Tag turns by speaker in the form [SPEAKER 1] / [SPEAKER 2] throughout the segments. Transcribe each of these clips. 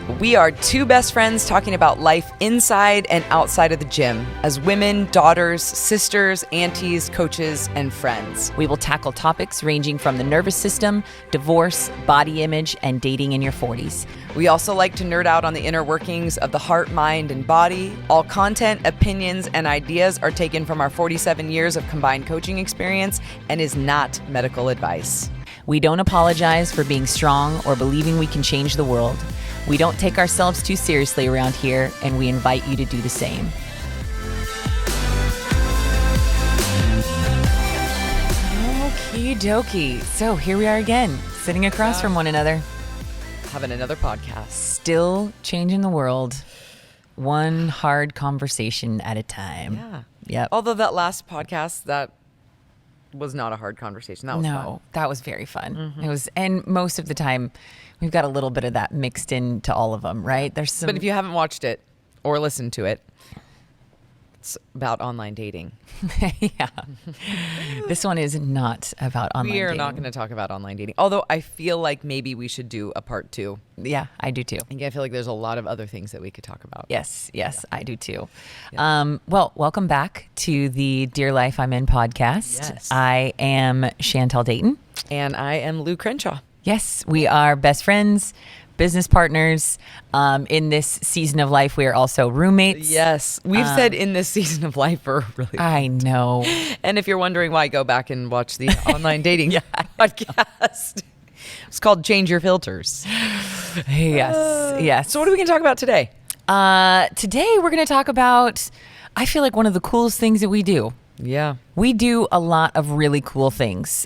[SPEAKER 1] We are two best friends talking about life inside and outside of the gym as women, daughters, sisters, aunties, coaches, and friends.
[SPEAKER 2] We will tackle topics ranging from the nervous system, divorce, body image, and dating in your 40s.
[SPEAKER 1] We also like to nerd out on the inner workings of the heart, mind, and body. All content, opinions, and ideas are taken from our 47 years of combined coaching experience and is not medical advice.
[SPEAKER 2] We don't apologize for being strong or believing we can change the world. We don't take ourselves too seriously around here, and we invite you to do the same. Okie dokie. So here we are again, sitting across from one another.
[SPEAKER 1] Having another podcast.
[SPEAKER 2] Still changing the world, one hard conversation at a time.
[SPEAKER 1] Yeah.
[SPEAKER 2] Yep.
[SPEAKER 1] Although that last podcast, that was not a hard conversation. That was fun.
[SPEAKER 2] That was very fun. It was, and most of the time, we've got a little bit of that mixed into all of them, right? There's some.
[SPEAKER 1] But if you haven't watched it or listened to it, it's about online dating.
[SPEAKER 2] Yeah. This one is not about online
[SPEAKER 1] We are
[SPEAKER 2] dating.
[SPEAKER 1] not going to talk about online dating. Although I feel like maybe we should do a part 2.
[SPEAKER 2] Yeah, I do too.
[SPEAKER 1] I feel like there's a lot of other things that we could talk about.
[SPEAKER 2] Yes, I do too. Well, welcome back to the Dear Life I'm In podcast.
[SPEAKER 1] Yes.
[SPEAKER 2] I am Chantal Dayton.
[SPEAKER 1] And I am Lou Crenshaw.
[SPEAKER 2] Yes, we are best friends, business partners. In this season of life, we are also roommates.
[SPEAKER 1] Yes. We've said in this season of life for really.
[SPEAKER 2] I know.
[SPEAKER 1] And if you're wondering why, go back and watch the online dating podcast. It's called Change Your Filters.
[SPEAKER 2] Yes.
[SPEAKER 1] So what are we going to talk about today?
[SPEAKER 2] Today, we're going to talk about, I feel like, one of the coolest things that we do.
[SPEAKER 1] Yeah.
[SPEAKER 2] We do a lot of really cool things.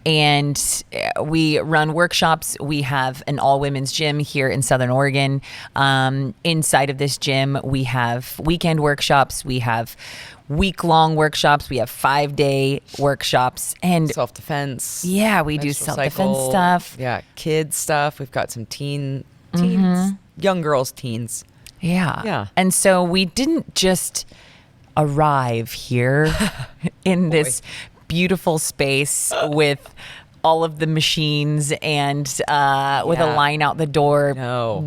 [SPEAKER 2] And we run workshops. We have an all-women's gym here in Southern Oregon. Inside of this gym, we have weekend workshops. We have week-long workshops. We have 5-day workshops. And
[SPEAKER 1] Self-defense.
[SPEAKER 2] yeah, we do
[SPEAKER 1] menstrual
[SPEAKER 2] self-defense
[SPEAKER 1] cycle.
[SPEAKER 2] stuff.
[SPEAKER 1] Yeah. Kids stuff. We've got some teens, young girls, teens.
[SPEAKER 2] Yeah. And so we didn't just arrive here in this beautiful space with all of the machines and with a line out the door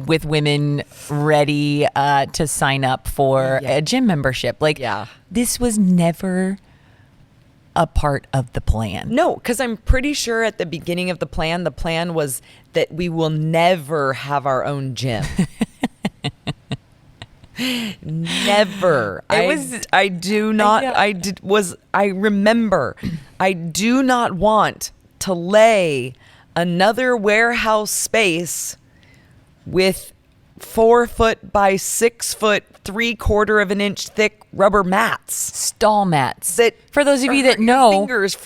[SPEAKER 2] with women ready to sign up for a gym membership. This was never a part of the plan.
[SPEAKER 1] No, because I'm pretty sure at the beginning of the plan was that we will never have our own gym. Never. I remember I do not want to lay another warehouse space with 4 foot by 6 foot 3/4 of an inch thick rubber mats.
[SPEAKER 2] Stall mats.
[SPEAKER 1] That
[SPEAKER 2] for those of you that know,
[SPEAKER 1] fingers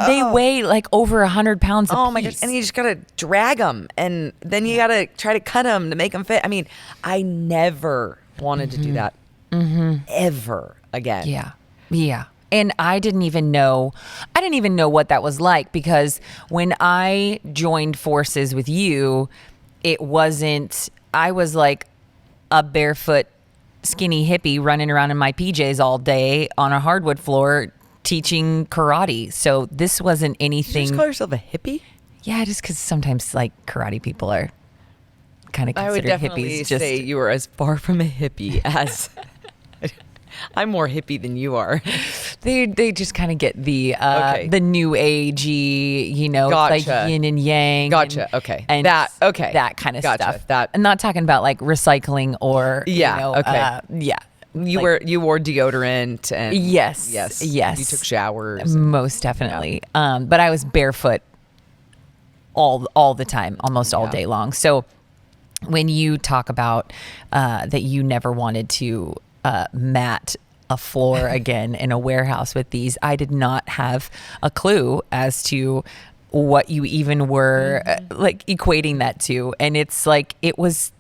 [SPEAKER 2] they weigh like over 100 pounds a piece.
[SPEAKER 1] Oh my gosh. And you just got to drag them and then you got to try to cut them to make them fit. I mean, I never wanted to do that ever again.
[SPEAKER 2] Yeah. And I didn't even know what that was like, because when I joined forces with you, I was like a barefoot skinny hippie running around in my PJs all day on a hardwood floor teaching karate. So this wasn't anything.
[SPEAKER 1] Did you just call yourself a hippie?
[SPEAKER 2] Yeah, just because sometimes like karate people are kind of considered
[SPEAKER 1] I would definitely
[SPEAKER 2] hippies.
[SPEAKER 1] say you were as far from a hippie as I'm more hippie than you are.
[SPEAKER 2] They just kind of get the new agey,
[SPEAKER 1] Gotcha.
[SPEAKER 2] like yin and yang.
[SPEAKER 1] Gotcha. And that
[SPEAKER 2] kind of
[SPEAKER 1] gotcha.
[SPEAKER 2] stuff.
[SPEAKER 1] That
[SPEAKER 2] I'm not talking about like recycling or
[SPEAKER 1] You wore deodorant and
[SPEAKER 2] yes.
[SPEAKER 1] You took showers.
[SPEAKER 2] Most definitely. But I was barefoot all the time, almost all day long. So when you talk about that you never wanted to mat a floor again in a warehouse with these, I did not have a clue as to what you even were like equating that to. And it's like, it's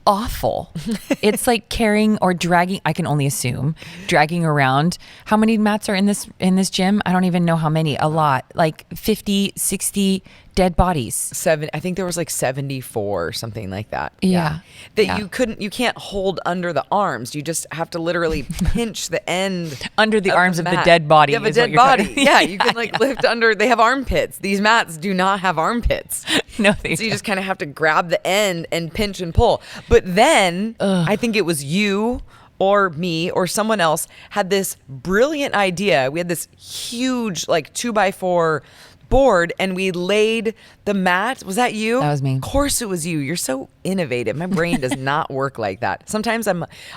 [SPEAKER 2] awful. It's like carrying or dragging, I can only assume, dragging around. How many mats are in this gym? I don't even know how many. A lot. Like 50, 60 dead bodies.
[SPEAKER 1] I think there was like 74 or something like that.
[SPEAKER 2] Yeah.
[SPEAKER 1] That
[SPEAKER 2] Yeah.
[SPEAKER 1] you can't hold under the arms. You just have to literally pinch the end
[SPEAKER 2] Under the arms of the
[SPEAKER 1] mat.
[SPEAKER 2] dead body
[SPEAKER 1] You have a
[SPEAKER 2] is what
[SPEAKER 1] dead
[SPEAKER 2] you're talking-
[SPEAKER 1] body. Yeah, you can like lift under. They have armpits. These mats do not have armpits.
[SPEAKER 2] No, they
[SPEAKER 1] So you
[SPEAKER 2] don't.
[SPEAKER 1] just kind of have to grab the end and pinch and pull. But then I think it was you or me or someone else had this brilliant idea. We had this huge like 2x4 board and we laid the mat. Was that you?
[SPEAKER 2] That was me.
[SPEAKER 1] Of course it was you. You're so innovative. My brain does not work like that. Sometimes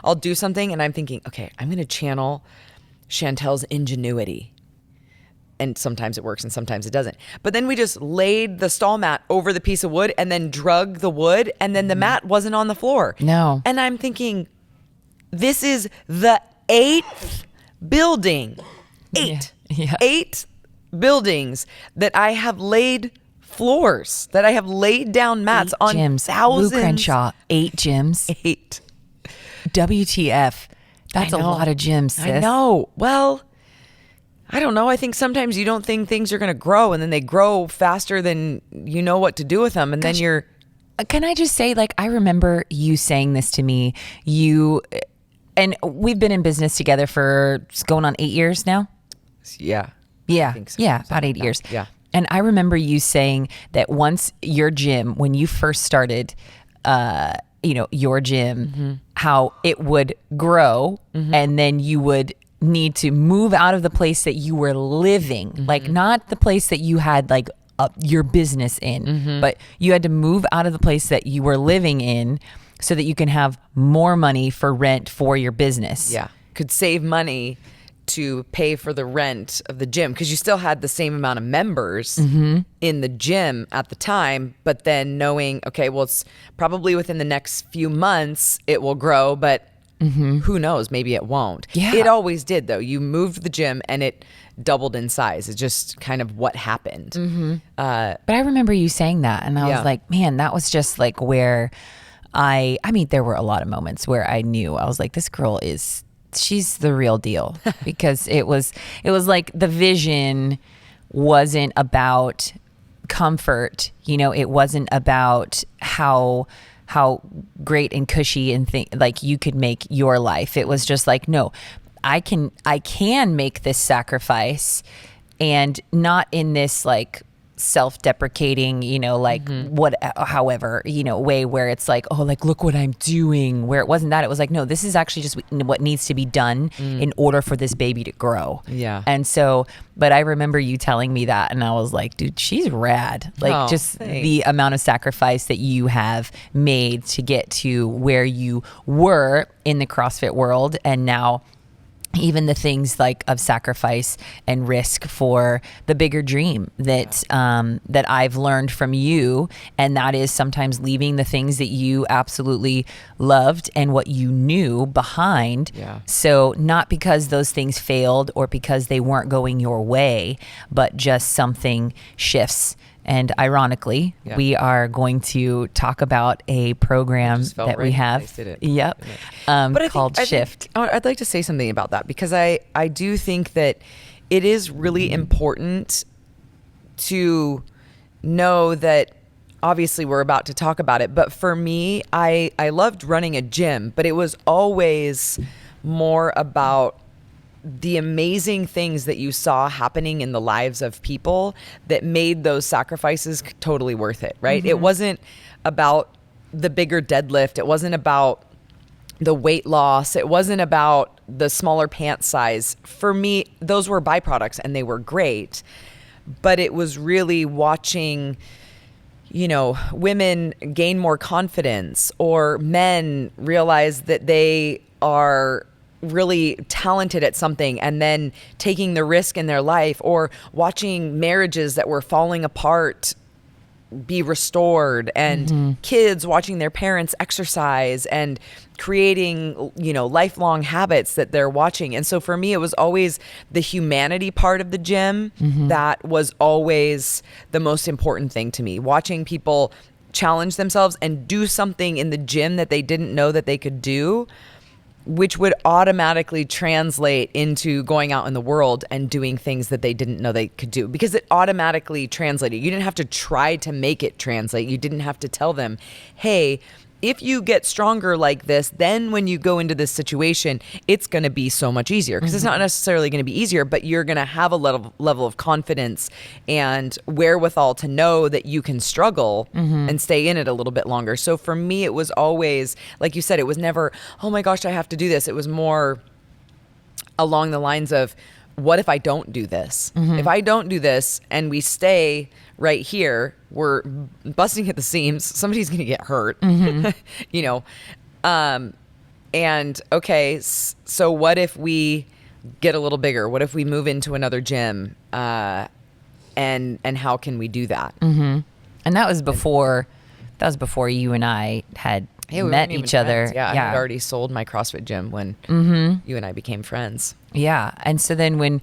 [SPEAKER 1] I'll do something and I'm thinking, okay, I'm going to channel Chantel's ingenuity. And sometimes it works and sometimes it doesn't. But then we just laid the stall mat over the piece of wood and then drug the wood and then the mat wasn't on the floor.
[SPEAKER 2] No.
[SPEAKER 1] And I'm thinking, this is the 8th building. 8.
[SPEAKER 2] Yeah.
[SPEAKER 1] 8 buildings that I have laid floors, that I have laid down mats
[SPEAKER 2] 8
[SPEAKER 1] on
[SPEAKER 2] gyms.
[SPEAKER 1] thousands.
[SPEAKER 2] Lou Crenshaw, 8 gyms.
[SPEAKER 1] 8.
[SPEAKER 2] WTF. That's
[SPEAKER 1] I
[SPEAKER 2] a
[SPEAKER 1] know.
[SPEAKER 2] lot of gyms, sis.
[SPEAKER 1] I know. Well, I don't know. I think sometimes you don't think things are going to grow and then they grow faster than you know what to do with them. And then you're,
[SPEAKER 2] Can I just say, like, I remember you saying this to me. And we've been in business together for it's going on 8 years now.
[SPEAKER 1] yeah.
[SPEAKER 2] Yeah.
[SPEAKER 1] think so.
[SPEAKER 2] Yeah. About
[SPEAKER 1] Something
[SPEAKER 2] 8
[SPEAKER 1] like
[SPEAKER 2] years.
[SPEAKER 1] that. Yeah.
[SPEAKER 2] And I remember you saying that once your gym, when you first started, your gym, how it would grow and then you would need to move out of the place that you were living, like not the place that you had like your business in, but you had to move out of the place that you were living in so that you can have more money for rent for your business.
[SPEAKER 1] Yeah. Could save money to pay for the rent of the gym because you still had the same amount of members in the gym at the time, but then knowing, okay, well, it's probably within the next few months it will grow, but who knows, maybe it won't.
[SPEAKER 2] Yeah.
[SPEAKER 1] It always did though. You moved the gym and it doubled in size. It's just kind of what happened.
[SPEAKER 2] But I remember you saying that, and I
[SPEAKER 1] Yeah.
[SPEAKER 2] was like, man, that was just like where I mean, there were a lot of moments where I knew, I was like, this girl she's the real deal because it was like the vision wasn't about comfort, it wasn't about how great and cushy and like you could make your life. It was just like, no, I can make this sacrifice, and not in this like self-deprecating, however, way where it's like, oh, like, look what I'm doing, where it wasn't that. It was like, no, this is actually just what needs to be done in order for this baby to grow.
[SPEAKER 1] Yeah.
[SPEAKER 2] And so, but I remember you telling me that, and I was like, dude, she's rad. Like,
[SPEAKER 1] Oh,
[SPEAKER 2] just
[SPEAKER 1] thanks.
[SPEAKER 2] the amount of sacrifice that you have made to get to where you were in the CrossFit world, and now even the things like of sacrifice and risk for the bigger dream that that I've learned from you, and that is sometimes leaving the things that you absolutely loved and what you knew behind.
[SPEAKER 1] Yeah.
[SPEAKER 2] So not because those things failed or because they weren't going your way, but just something shifts. And ironically,
[SPEAKER 1] Yeah.
[SPEAKER 2] we are going to talk about a program
[SPEAKER 1] just felt
[SPEAKER 2] that we
[SPEAKER 1] right.
[SPEAKER 2] have.
[SPEAKER 1] I did it.
[SPEAKER 2] Yep.
[SPEAKER 1] But I
[SPEAKER 2] Called
[SPEAKER 1] think,
[SPEAKER 2] Shift.
[SPEAKER 1] I'd like to say something about that because I do think that it is really important to know that obviously we're about to talk about it, but for me, I loved running a gym, but it was always more about the amazing things that you saw happening in the lives of people that made those sacrifices totally worth it, right? It wasn't about the bigger deadlift. It wasn't about the weight loss. It wasn't about the smaller pant size. For me, those were byproducts and they were great, but it was really watching, women gain more confidence or men realize that they are really talented at something and then taking the risk in their life, or watching marriages that were falling apart be restored, and kids watching their parents exercise and creating, lifelong habits that they're watching. And so for me, it was always the humanity part of the gym that was always the most important thing to me. Watching people challenge themselves and do something in the gym that they didn't know that they could do which would automatically translate into going out in the world and doing things that they didn't know they could do, because it automatically translated. You didn't have to try to make it translate. You didn't have to tell them, hey, if you get stronger like this, then when you go into this situation, it's going to be so much easier, because it's not necessarily going to be easier, but you're going to have a level of confidence and wherewithal to know that you can struggle and stay in it a little bit longer. So for me, it was always, like you said, it was never, oh my gosh, I have to do this. It was more along the lines of, what if I don't do this? If I don't do this and we stay right here, we're busting at the seams. Somebody's going to get hurt, you know? And okay, so what if we get a little bigger? What if we move into another gym? And how can we do that?
[SPEAKER 2] And that was before you and I had
[SPEAKER 1] We
[SPEAKER 2] met
[SPEAKER 1] weren't even
[SPEAKER 2] each other.
[SPEAKER 1] friends. Yeah, I had already sold my CrossFit gym when you and I became friends.
[SPEAKER 2] Yeah. And so then when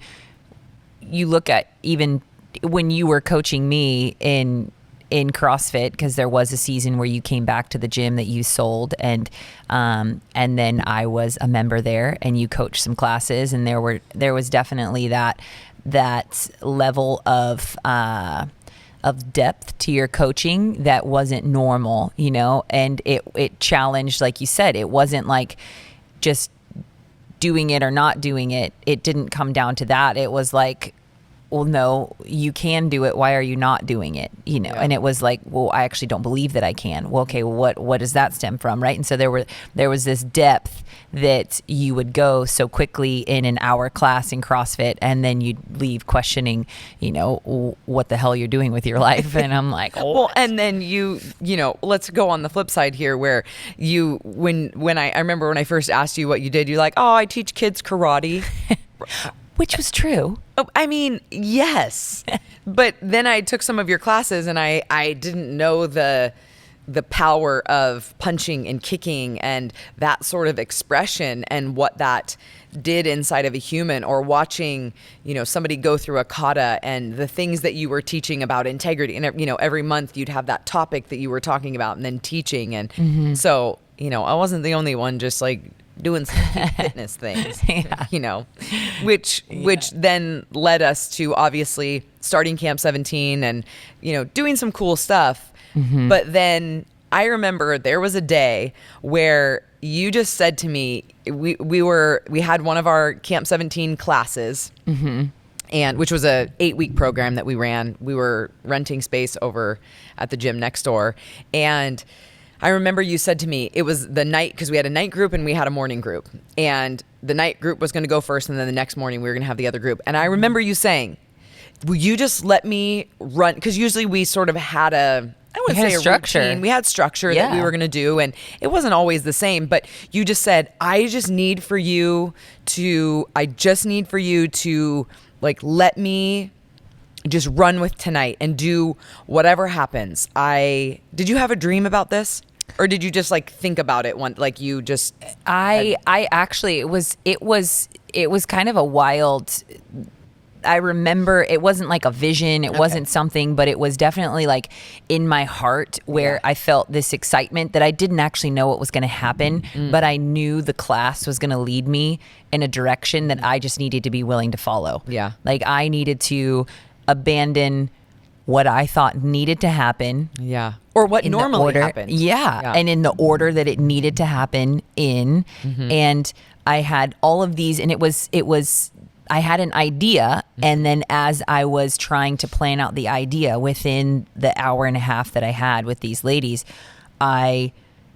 [SPEAKER 2] you look at even when you were coaching me in CrossFit, because there was a season where you came back to the gym that you sold, and then I was a member there and you coached some classes, and there was definitely that level of depth to your coaching that wasn't normal, you know, and it challenged, like you said, it wasn't like just doing it or not doing it. It didn't come down to that. It was like, well, no, you can do it. Why are you not doing it? You know, and it was like, well, I actually don't believe that I can. Well, okay, well, what does that stem from, right? And so there was this depth that you would go so quickly in an hour class in CrossFit, and then you'd leave questioning, you know, what the hell you're doing with your life. And I'm like, oh.
[SPEAKER 1] Well, and then you know, let's go on the flip side here, where when I remember when I first asked you what you did, you're like, oh, I teach kids karate.
[SPEAKER 2] Which was true.
[SPEAKER 1] Oh, I mean, yes. But then I took some of your classes and I didn't know the power of punching and kicking and that sort of expression and what that did inside of a human, or watching, you know, somebody go through a kata and the things that you were teaching about integrity. And, you know, every month you'd have that topic that you were talking about and then teaching. And so, you know, I wasn't the only one just like doing some cute fitness things, you know, which then led us to obviously starting Camp 17 and, you know, doing some cool stuff. But then I remember there was a day where you just said to me, we had one of our Camp 17 classes, and which was a 8-week program that we ran. We were renting space over at the gym next door, and I remember you said to me, it was the night, because we had a night group and we had a morning group, and the night group was going to go first, and then the next morning we were going to have the other group. And I remember you saying, will you just let me run? Because usually we sort of had a
[SPEAKER 2] structure.
[SPEAKER 1] routine. We had structure that we were going to do, and it wasn't always the same, but you just said, I just need for you to like, let me just run with tonight and do whatever happens. Did you have a dream about this? Or did you just like think about it
[SPEAKER 2] I actually, it was kind of a wild, I remember it wasn't like a vision. It wasn't something, but it was definitely like in my heart where I felt this excitement that I didn't actually know what was going to happen, but I knew the class was going to lead me in a direction that I just needed to be willing to follow. Yeah. Like I needed to abandon what I thought needed to happen.
[SPEAKER 1] Yeah. Or what normally happened.
[SPEAKER 2] Yeah. And in the order that it needed to happen in. And I had all of these, and it was I had an idea, and then as I was trying to plan out the idea within the hour and a half that I had with these ladies,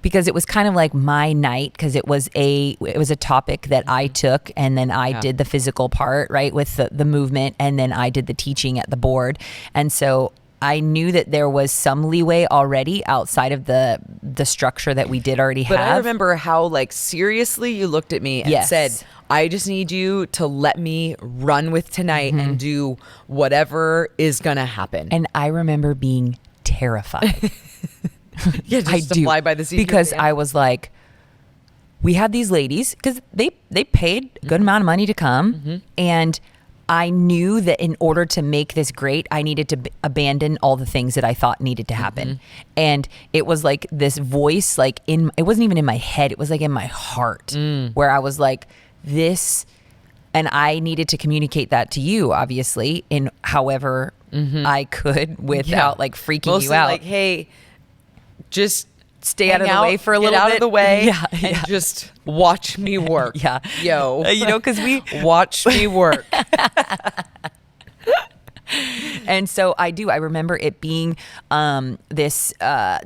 [SPEAKER 2] because it was kind of like my night, because it was a topic that I took, and then I did the physical part, right, with the movement, and then I did the teaching at the board. And so I knew that there was some leeway already outside of the structure that we did already have.
[SPEAKER 1] But I remember how like seriously you looked at me and said, I just need you to let me run with tonight and do whatever is going to happen.
[SPEAKER 2] And I remember being terrified.
[SPEAKER 1] Just to fly by the seat.
[SPEAKER 2] Because I was like, we had these ladies, because they paid a good amount of money to come, and I knew that in order to make this great, I needed to abandon all the things that I thought needed to happen. And it was like this voice, like it wasn't even in my head. It was like in my heart where I was like, this, and I needed to communicate that to you, obviously, in however I could without like freaking
[SPEAKER 1] Mostly
[SPEAKER 2] you out.
[SPEAKER 1] like, hey, just
[SPEAKER 2] stay out of the
[SPEAKER 1] hang
[SPEAKER 2] way for a
[SPEAKER 1] get
[SPEAKER 2] little
[SPEAKER 1] out
[SPEAKER 2] bit.
[SPEAKER 1] of the way,
[SPEAKER 2] Yeah.
[SPEAKER 1] and just watch me work.
[SPEAKER 2] Yeah.
[SPEAKER 1] Yo,
[SPEAKER 2] You know, because we
[SPEAKER 1] watch me work.
[SPEAKER 2] And so I remember it being this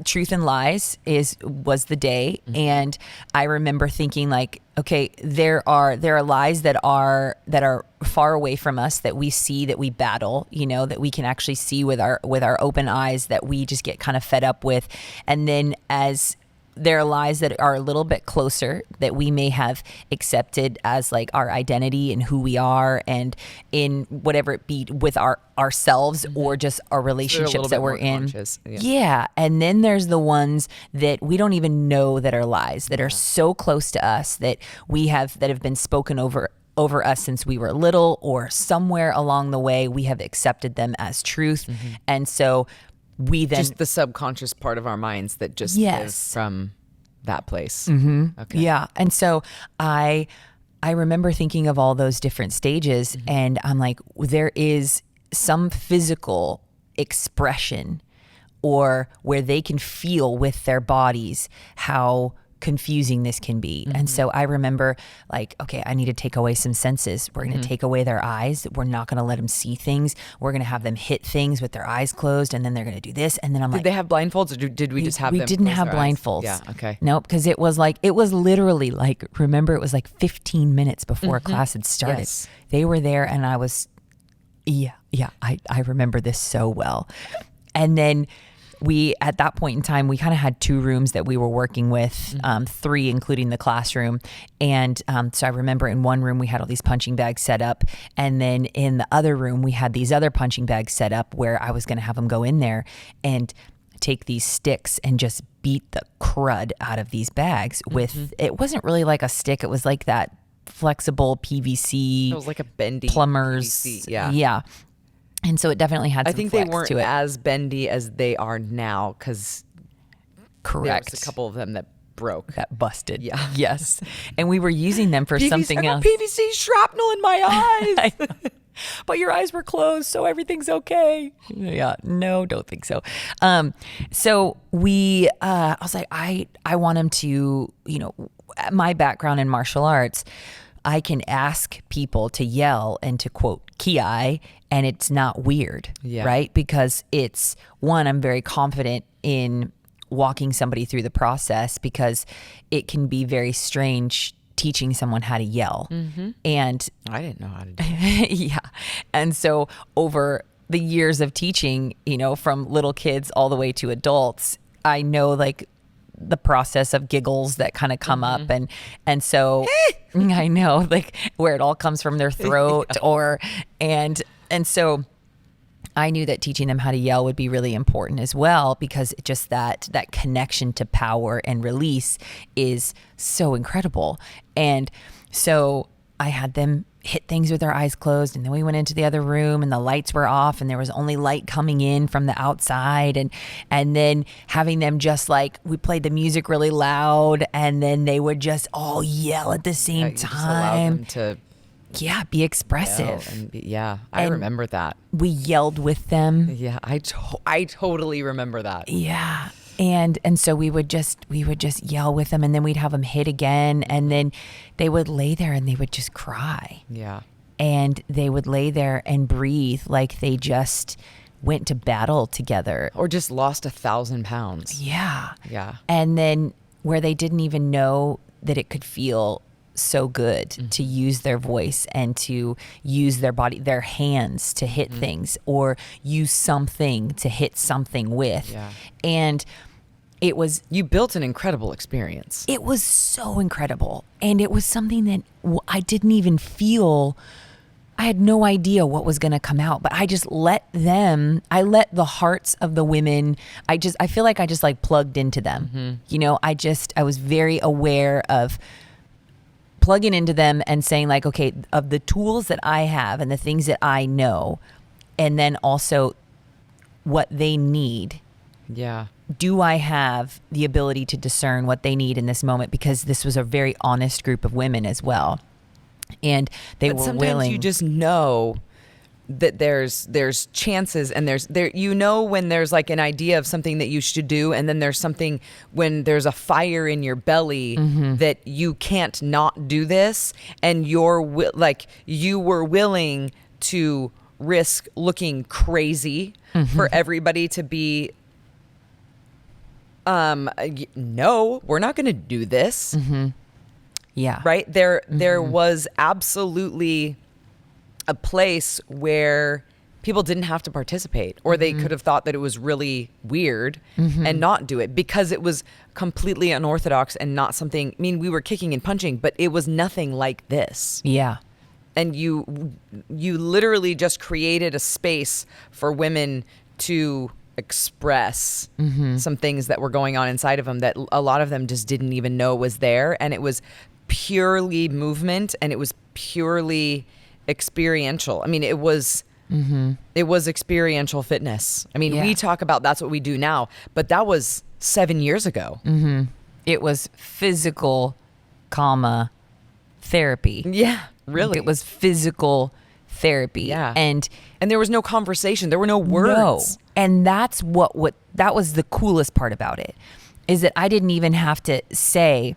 [SPEAKER 2] Truth and Lies was the day, and I remember thinking like, okay, there are lies that are far away from us, that we see, that we battle, you know, that we can actually see with our open eyes, that we just get kind of fed up with, and then as there are lies that are a little bit closer that we may have accepted as like our identity and who we are, and in whatever it be with ourselves or just our relationships that we're in. Yeah. And then there's the ones that we don't even know that are lies, that are so close to us that have been spoken over us since we were little, or somewhere along the way we have accepted them as truth. And so we then
[SPEAKER 1] just the subconscious part of our minds that just live from that place. Okay.
[SPEAKER 2] Yeah. And so I remember thinking of all those different stages, and I'm like, there is some physical expression or where they can feel with their bodies how confusing this can be. And so I remember like, okay, I need to take away some senses. We're going to take away their eyes. We're not going to let them see things. We're going to have them hit things with their eyes closed, and then they're going to do this. And then I'm like,
[SPEAKER 1] did they have blindfolds, or did we just have them?
[SPEAKER 2] We didn't
[SPEAKER 1] close
[SPEAKER 2] have
[SPEAKER 1] their eyes?
[SPEAKER 2] blindfolds.
[SPEAKER 1] Yeah. Okay.
[SPEAKER 2] Nope. Because it was literally like, remember, it was like 15 minutes before class had started.
[SPEAKER 1] Yes.
[SPEAKER 2] They were there, and I was, I remember this so well. And then at that point in time, we kind of had 2 rooms that we were working with, 3, including the classroom. And so I remember in one room, we had all these punching bags set up. And then in the other room, we had these other punching bags set up where I was going to have them go in there and take these sticks and just beat the crud out of these bags with, it wasn't really like a stick. It was like that flexible PVC.
[SPEAKER 1] It was like a bendy
[SPEAKER 2] plumbers.
[SPEAKER 1] PVC.
[SPEAKER 2] Yeah. And so it definitely had some
[SPEAKER 1] I think they
[SPEAKER 2] flex
[SPEAKER 1] weren't
[SPEAKER 2] to it.
[SPEAKER 1] as bendy as they are now, because
[SPEAKER 2] Correct.
[SPEAKER 1] there was a couple of them that broke.
[SPEAKER 2] That busted.
[SPEAKER 1] Yeah.
[SPEAKER 2] Yes. And we were using them for something
[SPEAKER 1] I
[SPEAKER 2] else.
[SPEAKER 1] got PVC shrapnel in my eyes.
[SPEAKER 2] I know. But your eyes were closed, so everything's okay. Yeah, no, don't think so. So I was like, I want him to, you know, my background in martial arts, I can ask people to yell and to quote ki, and it's not weird, right? Because it's one, I'm very confident in walking somebody through the process, because it can be very strange teaching someone how to yell. And
[SPEAKER 1] I didn't know how to do it.
[SPEAKER 2] yeah. And so over the years of teaching, you know, from little kids all the way to adults, I know like the process of giggles that kind of come up, and so I know like where it all comes from, their throat and so I knew that teaching them how to yell would be really important as well, because just that connection to power and release is so incredible. And so I had them hit things with their eyes closed, and then we went into the other room and the lights were off and there was only light coming in from the outside, and then having them just like, we played the music really loud, and then they would just all yell at the same
[SPEAKER 1] You just allowed
[SPEAKER 2] time.
[SPEAKER 1] them to
[SPEAKER 2] Be expressive.
[SPEAKER 1] I remember that.
[SPEAKER 2] We yelled with them.
[SPEAKER 1] Yeah, I totally remember that.
[SPEAKER 2] Yeah. And so we would just yell with them, and then we'd have them hit again, and then they would lay there and they would just cry.
[SPEAKER 1] Yeah.
[SPEAKER 2] And they would lay there and breathe like they just went to battle together.
[SPEAKER 1] Or just lost 1,000 pounds.
[SPEAKER 2] Yeah.
[SPEAKER 1] Yeah.
[SPEAKER 2] And then where they didn't even know that it could feel so good to use their voice and to use their body, their hands to hit things, or use something to hit something with.
[SPEAKER 1] Yeah.
[SPEAKER 2] And
[SPEAKER 1] you built an incredible experience.
[SPEAKER 2] It was so incredible. And it was something that I didn't even feel. I had no idea what was going to come out, but I just let the hearts of the women, I feel like I just like plugged into them. You know, I was very aware of plugging into them and saying like, okay, of the tools that I have and the things that I know, and then also what they need.
[SPEAKER 1] Yeah.
[SPEAKER 2] Do I have the ability to discern what they need in this moment? Because this was a very honest group of women as well. And they
[SPEAKER 1] But
[SPEAKER 2] were
[SPEAKER 1] sometimes
[SPEAKER 2] willing.
[SPEAKER 1] you just know that there's chances, and when there's like an idea of something that you should do, and then there's something when there's a fire in your belly that you can't not do this, and you were willing to risk looking crazy for everybody to be no, we're not going to do this.
[SPEAKER 2] Yeah.
[SPEAKER 1] Right? There was absolutely a place where people didn't have to participate, or they could have thought that it was really weird and not do it because it was completely unorthodox and not something. I mean, we were kicking and punching, but it was nothing like this.
[SPEAKER 2] Yeah.
[SPEAKER 1] And you literally just created a space for women to express some things that were going on inside of them that a lot of them just didn't even know was there. And it was purely movement, and it was purely experiential. I mean, it was experiential fitness. I mean, we talk about that's what we do now, but that was 7 years ago.
[SPEAKER 2] It was physical, therapy.
[SPEAKER 1] Yeah, really.
[SPEAKER 2] It was physical therapy.
[SPEAKER 1] Yeah.
[SPEAKER 2] And
[SPEAKER 1] there was no conversation. There were no words.
[SPEAKER 2] no. And that's what that was the coolest part about it, is that I didn't even have to say,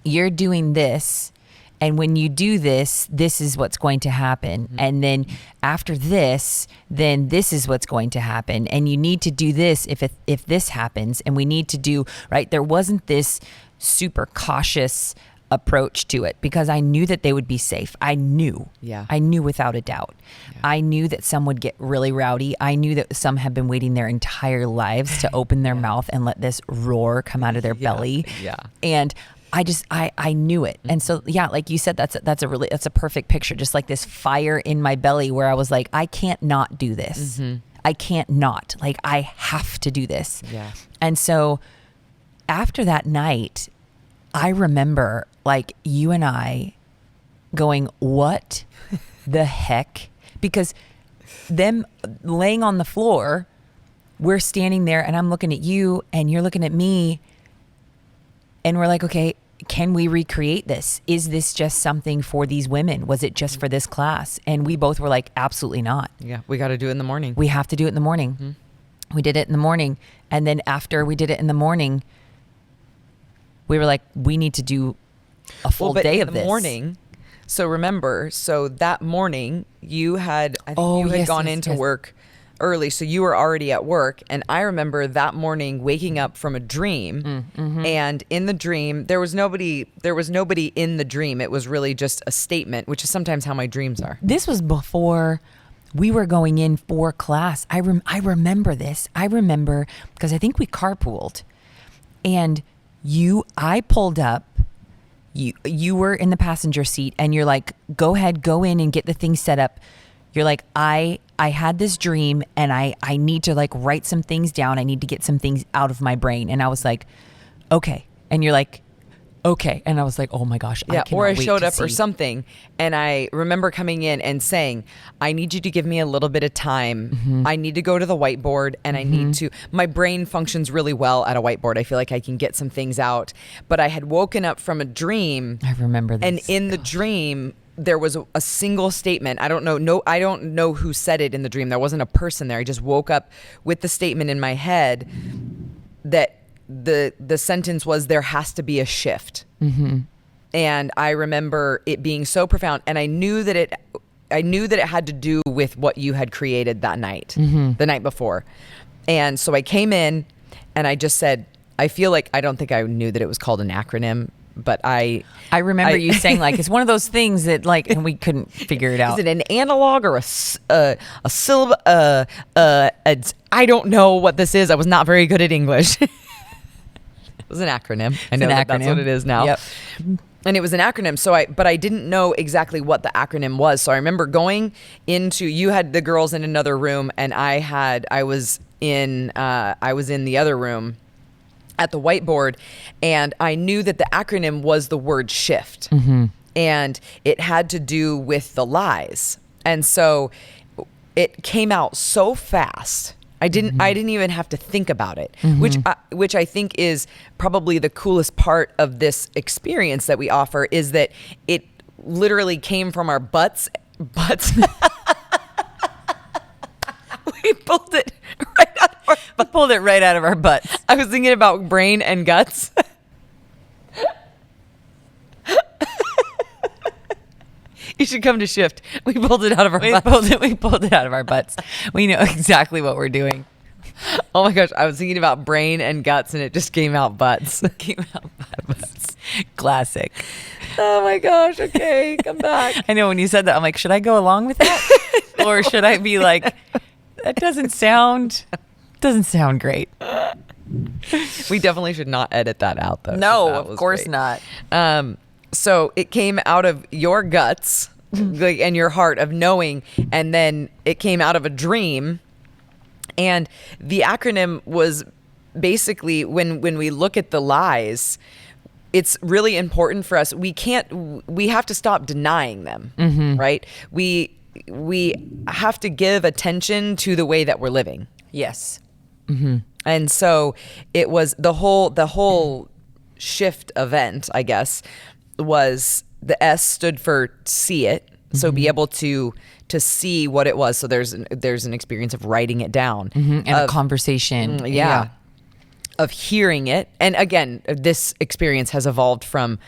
[SPEAKER 2] you're doing this, and when you do this, this is what's going to happen. And then after this, then this is what's going to happen. And you need to do this if this happens. And we need to do, right? There wasn't this super cautious approach to it, because I knew that they would be safe. I knew.
[SPEAKER 1] Yeah.
[SPEAKER 2] I knew without a doubt.
[SPEAKER 1] Yeah.
[SPEAKER 2] I knew that some would get really rowdy. I knew that some have been waiting their entire lives to open their mouth and let this roar come out of their belly.
[SPEAKER 1] Yeah.
[SPEAKER 2] And I knew it. And so, yeah, like you said, that's a perfect picture. Just like this fire in my belly where I was like, I can't not do this. I can't not. Like, I have to do this.
[SPEAKER 1] Yeah.
[SPEAKER 2] And so after that night, I remember like you and I going, what the heck? Because them laying on the floor, we're standing there and I'm looking at you and you're looking at me, and we're like, okay, can we recreate this? Is this just something for these women? Was it just for this class? And we both were like, absolutely not.
[SPEAKER 1] Yeah. We got to do it in the morning.
[SPEAKER 2] We have to do it in the morning. We did it in the morning. And then after we did it in the morning, we were like, we need to do a full day of this.
[SPEAKER 1] In the morning. So remember, that morning you had, I think you had gone into work early, so you were already at work. And I remember that morning waking up from a dream, and in the dream there was nobody in the dream. It was really just a statement, which is sometimes how my dreams are.
[SPEAKER 2] This was before we were going in for class. I remember this. I remember because I think we carpooled, and I pulled up. You were in the passenger seat, and you're like, go ahead, go in and get the thing set up. You're like, I had this dream, and I need to like write some things down. I need to get some things out of my brain. And I was like, okay. And you're like, okay. And I was like, oh my gosh.
[SPEAKER 1] Yeah. Or I showed up
[SPEAKER 2] or
[SPEAKER 1] or something. And I remember coming in and saying, I need you to give me a little bit of time. I need to go to the whiteboard, and I need to, my brain functions really well at a whiteboard. I feel like I can get some things out, but I had woken up from a dream.
[SPEAKER 2] I remember this.
[SPEAKER 1] And in the dream, there was a single statement. I don't know who said it in the dream. There wasn't a person there. I just woke up with the statement in my head that the sentence was, there has to be a shift. And I remember it being so profound, and I knew that it had to do with what you had created that night, the night before. And so I came in and I just said, I feel like, I don't think I knew that it was called an acronym, but I
[SPEAKER 2] remember you saying like, it's one of those things that like, and we couldn't figure it out.
[SPEAKER 1] Is it an analog or a syllable? I don't know what this is. I was not very good at English. It was an acronym. I know that's what it is now.
[SPEAKER 2] Yep.
[SPEAKER 1] And it was an acronym. But I didn't know exactly what the acronym was. So I remember going into, you had the girls in another room, and I was in the other room. at the whiteboard, and I knew that the acronym was the word shift, and it had to do with the lies. And so it came out so fast. I didn't even have to think about it, which I think is probably the coolest part of this experience that we offer, is that it literally came from our butts. We pulled it right out of our butts.
[SPEAKER 2] We pulled it right out of our butts.
[SPEAKER 1] I was thinking about brain and guts. You should come to Shift. We pulled it out of our butts.
[SPEAKER 2] We pulled it out of our butts. We know exactly what we're doing.
[SPEAKER 1] Oh my gosh, I was thinking about brain and guts, and it just came out butts.
[SPEAKER 2] Came out butts. Classic.
[SPEAKER 1] Oh my gosh, okay, come back.
[SPEAKER 2] I know, when you said that, I'm like, should I go along with that? Or should I be like, that doesn't sound great.
[SPEAKER 1] We definitely should not edit that out, though.
[SPEAKER 2] No,
[SPEAKER 1] That
[SPEAKER 2] of
[SPEAKER 1] was
[SPEAKER 2] course
[SPEAKER 1] great.
[SPEAKER 2] not.
[SPEAKER 1] So it came out of your guts like, and your heart of knowing, and then it came out of a dream. And the acronym was basically, when we look at the lies, it's really important for us. We have to stop denying them, right? We have to give attention to the way that we're living.
[SPEAKER 2] Yes.
[SPEAKER 1] And so it was the whole shift event, I guess, was the S stood for see it. So be able to see what it was. So there's an experience of writing it down,
[SPEAKER 2] And a conversation.
[SPEAKER 1] yeah, of hearing it. And again, this experience has evolved from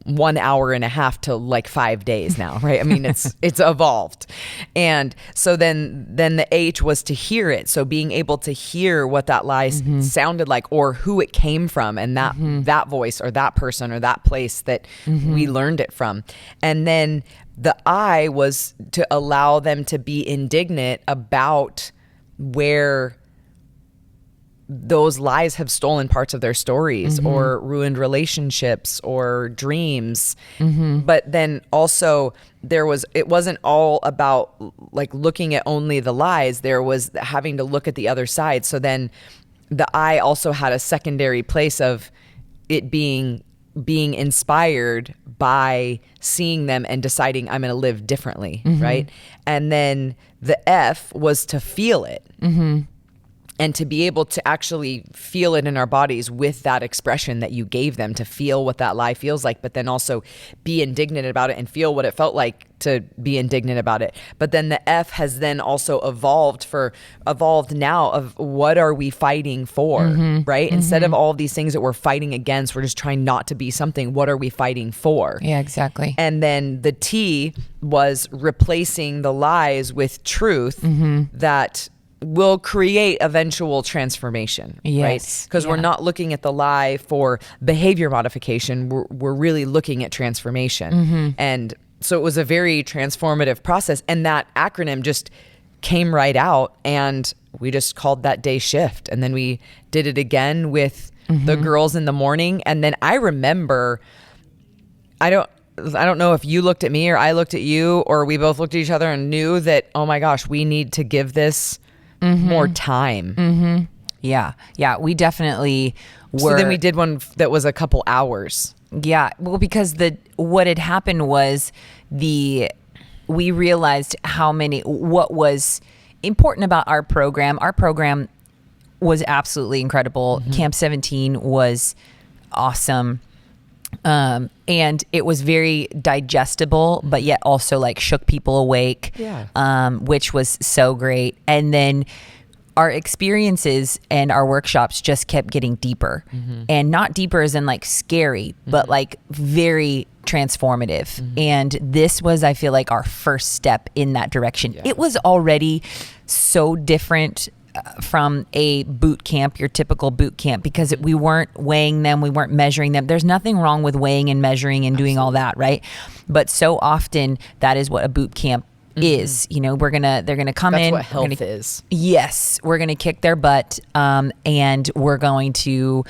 [SPEAKER 1] 1 hour and a half to like 5 days now, right? I mean, it's evolved. And so then the H was to hear it. So being able to hear what that lie sounded like, or who it came from, and that voice or that person or that place that we learned it from. And then the I was to allow them to be indignant about where those lies have stolen parts of their stories or ruined relationships or dreams. But then also it wasn't all about like looking at only the lies. There was having to look at the other side. So then the I also had a secondary place of it being inspired by seeing them and deciding I'm going to live differently. Right. And then the F was to feel it. And to be able to actually feel it in our bodies with that expression that you gave them, to feel what that lie feels like, but then also be indignant about it and feel what it felt like to be indignant about it. But then the F has then also evolved now of what are we fighting for, right? Instead of all of these things that we're fighting against, we're just trying not to be something. What are we fighting for?
[SPEAKER 2] Yeah, exactly.
[SPEAKER 1] And then the T was replacing the lies with truth that will create eventual transformation, right? Because we're not looking at the lie for behavior modification. We're really looking at transformation. And so it was a very transformative process. And that acronym just came right out, and we just called that day Shift. And then we did it again with the girls in the morning. And then I remember, I don't know if you looked at me or I looked at you, or we both looked at each other and knew that, oh my gosh, we need to give this more time.
[SPEAKER 2] Yeah. We definitely were.
[SPEAKER 1] So then we did one that was a couple hours.
[SPEAKER 2] Yeah. Well, because what had happened was we realized what was important about our program. Our program was absolutely incredible. Camp 17 was awesome. And it was very digestible, but yet also like shook people awake, which was so great. And then our experiences and our workshops just kept getting deeper, and not deeper as in like scary, but like very transformative. And this was, I feel like, our first step in that direction. It was already so different from a boot camp, your typical boot camp, because we weren't weighing them, we weren't measuring them. There's nothing wrong with weighing and measuring and doing all that, right? But so often that is what a boot camp is. You know, they're gonna come in.
[SPEAKER 1] That's what health is.
[SPEAKER 2] Yes, we're gonna kick their butt, and we're going to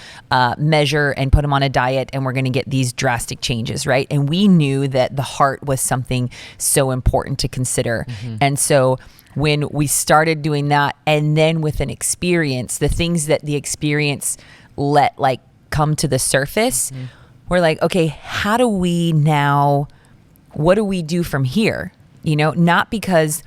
[SPEAKER 2] measure and put them on a diet, and we're gonna get these drastic changes, right? And we knew that the heart was something so important to consider, and so when we started doing that, and then with an experience, the things that the experience let like come to the surface, we're like, okay, how do we now, what do we do from here? You know, not because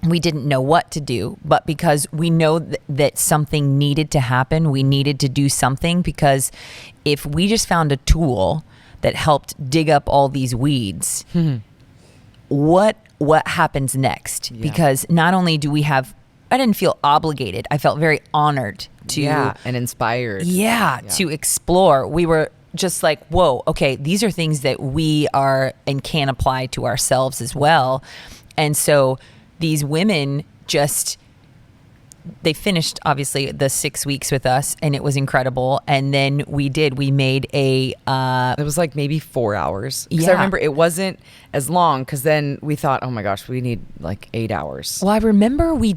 [SPEAKER 2] we didn't know what to do, but because we know that something needed to happen. We needed to do something, because if we just found a tool that helped dig up all these weeds, what happens next?
[SPEAKER 1] Yeah.
[SPEAKER 2] Because not only do we have, I didn't feel obligated. I felt very honored to,
[SPEAKER 1] and inspired.
[SPEAKER 2] to explore. We were just like, whoa, okay, these are things that we are and can apply to ourselves as well. And so these women just, they finished obviously the 6 weeks with us, and it was incredible. And then we made a
[SPEAKER 1] It was like maybe 4 hours. Because I
[SPEAKER 2] Yeah.
[SPEAKER 1] remember it wasn't as long, because then we thought, oh my gosh, we need like 8 hours.
[SPEAKER 2] well, I remember we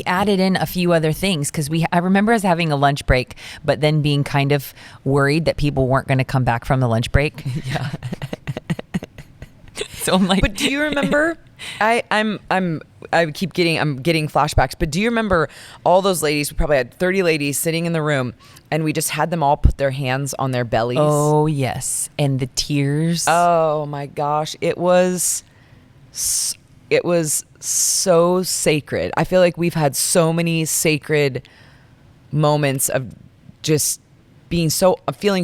[SPEAKER 2] added in a few other things, because I remember us having a lunch break, but then being kind of worried that people weren't going to come back from the lunch break.
[SPEAKER 1] Yeah.
[SPEAKER 2] So I'm like,
[SPEAKER 1] But do you remember? I'm getting flashbacks. But do you remember all those ladies? We probably had 30 ladies sitting in the room, and we just had them all put their hands on their bellies.
[SPEAKER 2] oh yes, and the tears.
[SPEAKER 1] Oh my gosh, it was so sacred. I feel like we've had so many sacred moments of just feeling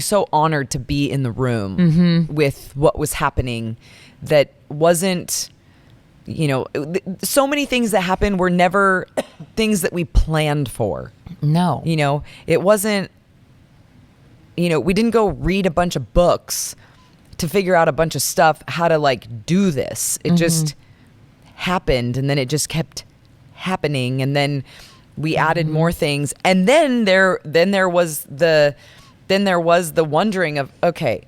[SPEAKER 1] so honored to be in the room with what was happening. That wasn't, so many things that happened were never things that we planned for.
[SPEAKER 2] No.
[SPEAKER 1] It wasn't, we didn't go read a bunch of books to figure out a bunch of stuff, how to like do this. It just happened, and then it just kept happening. And then we added more things. And then there was the wondering of, okay,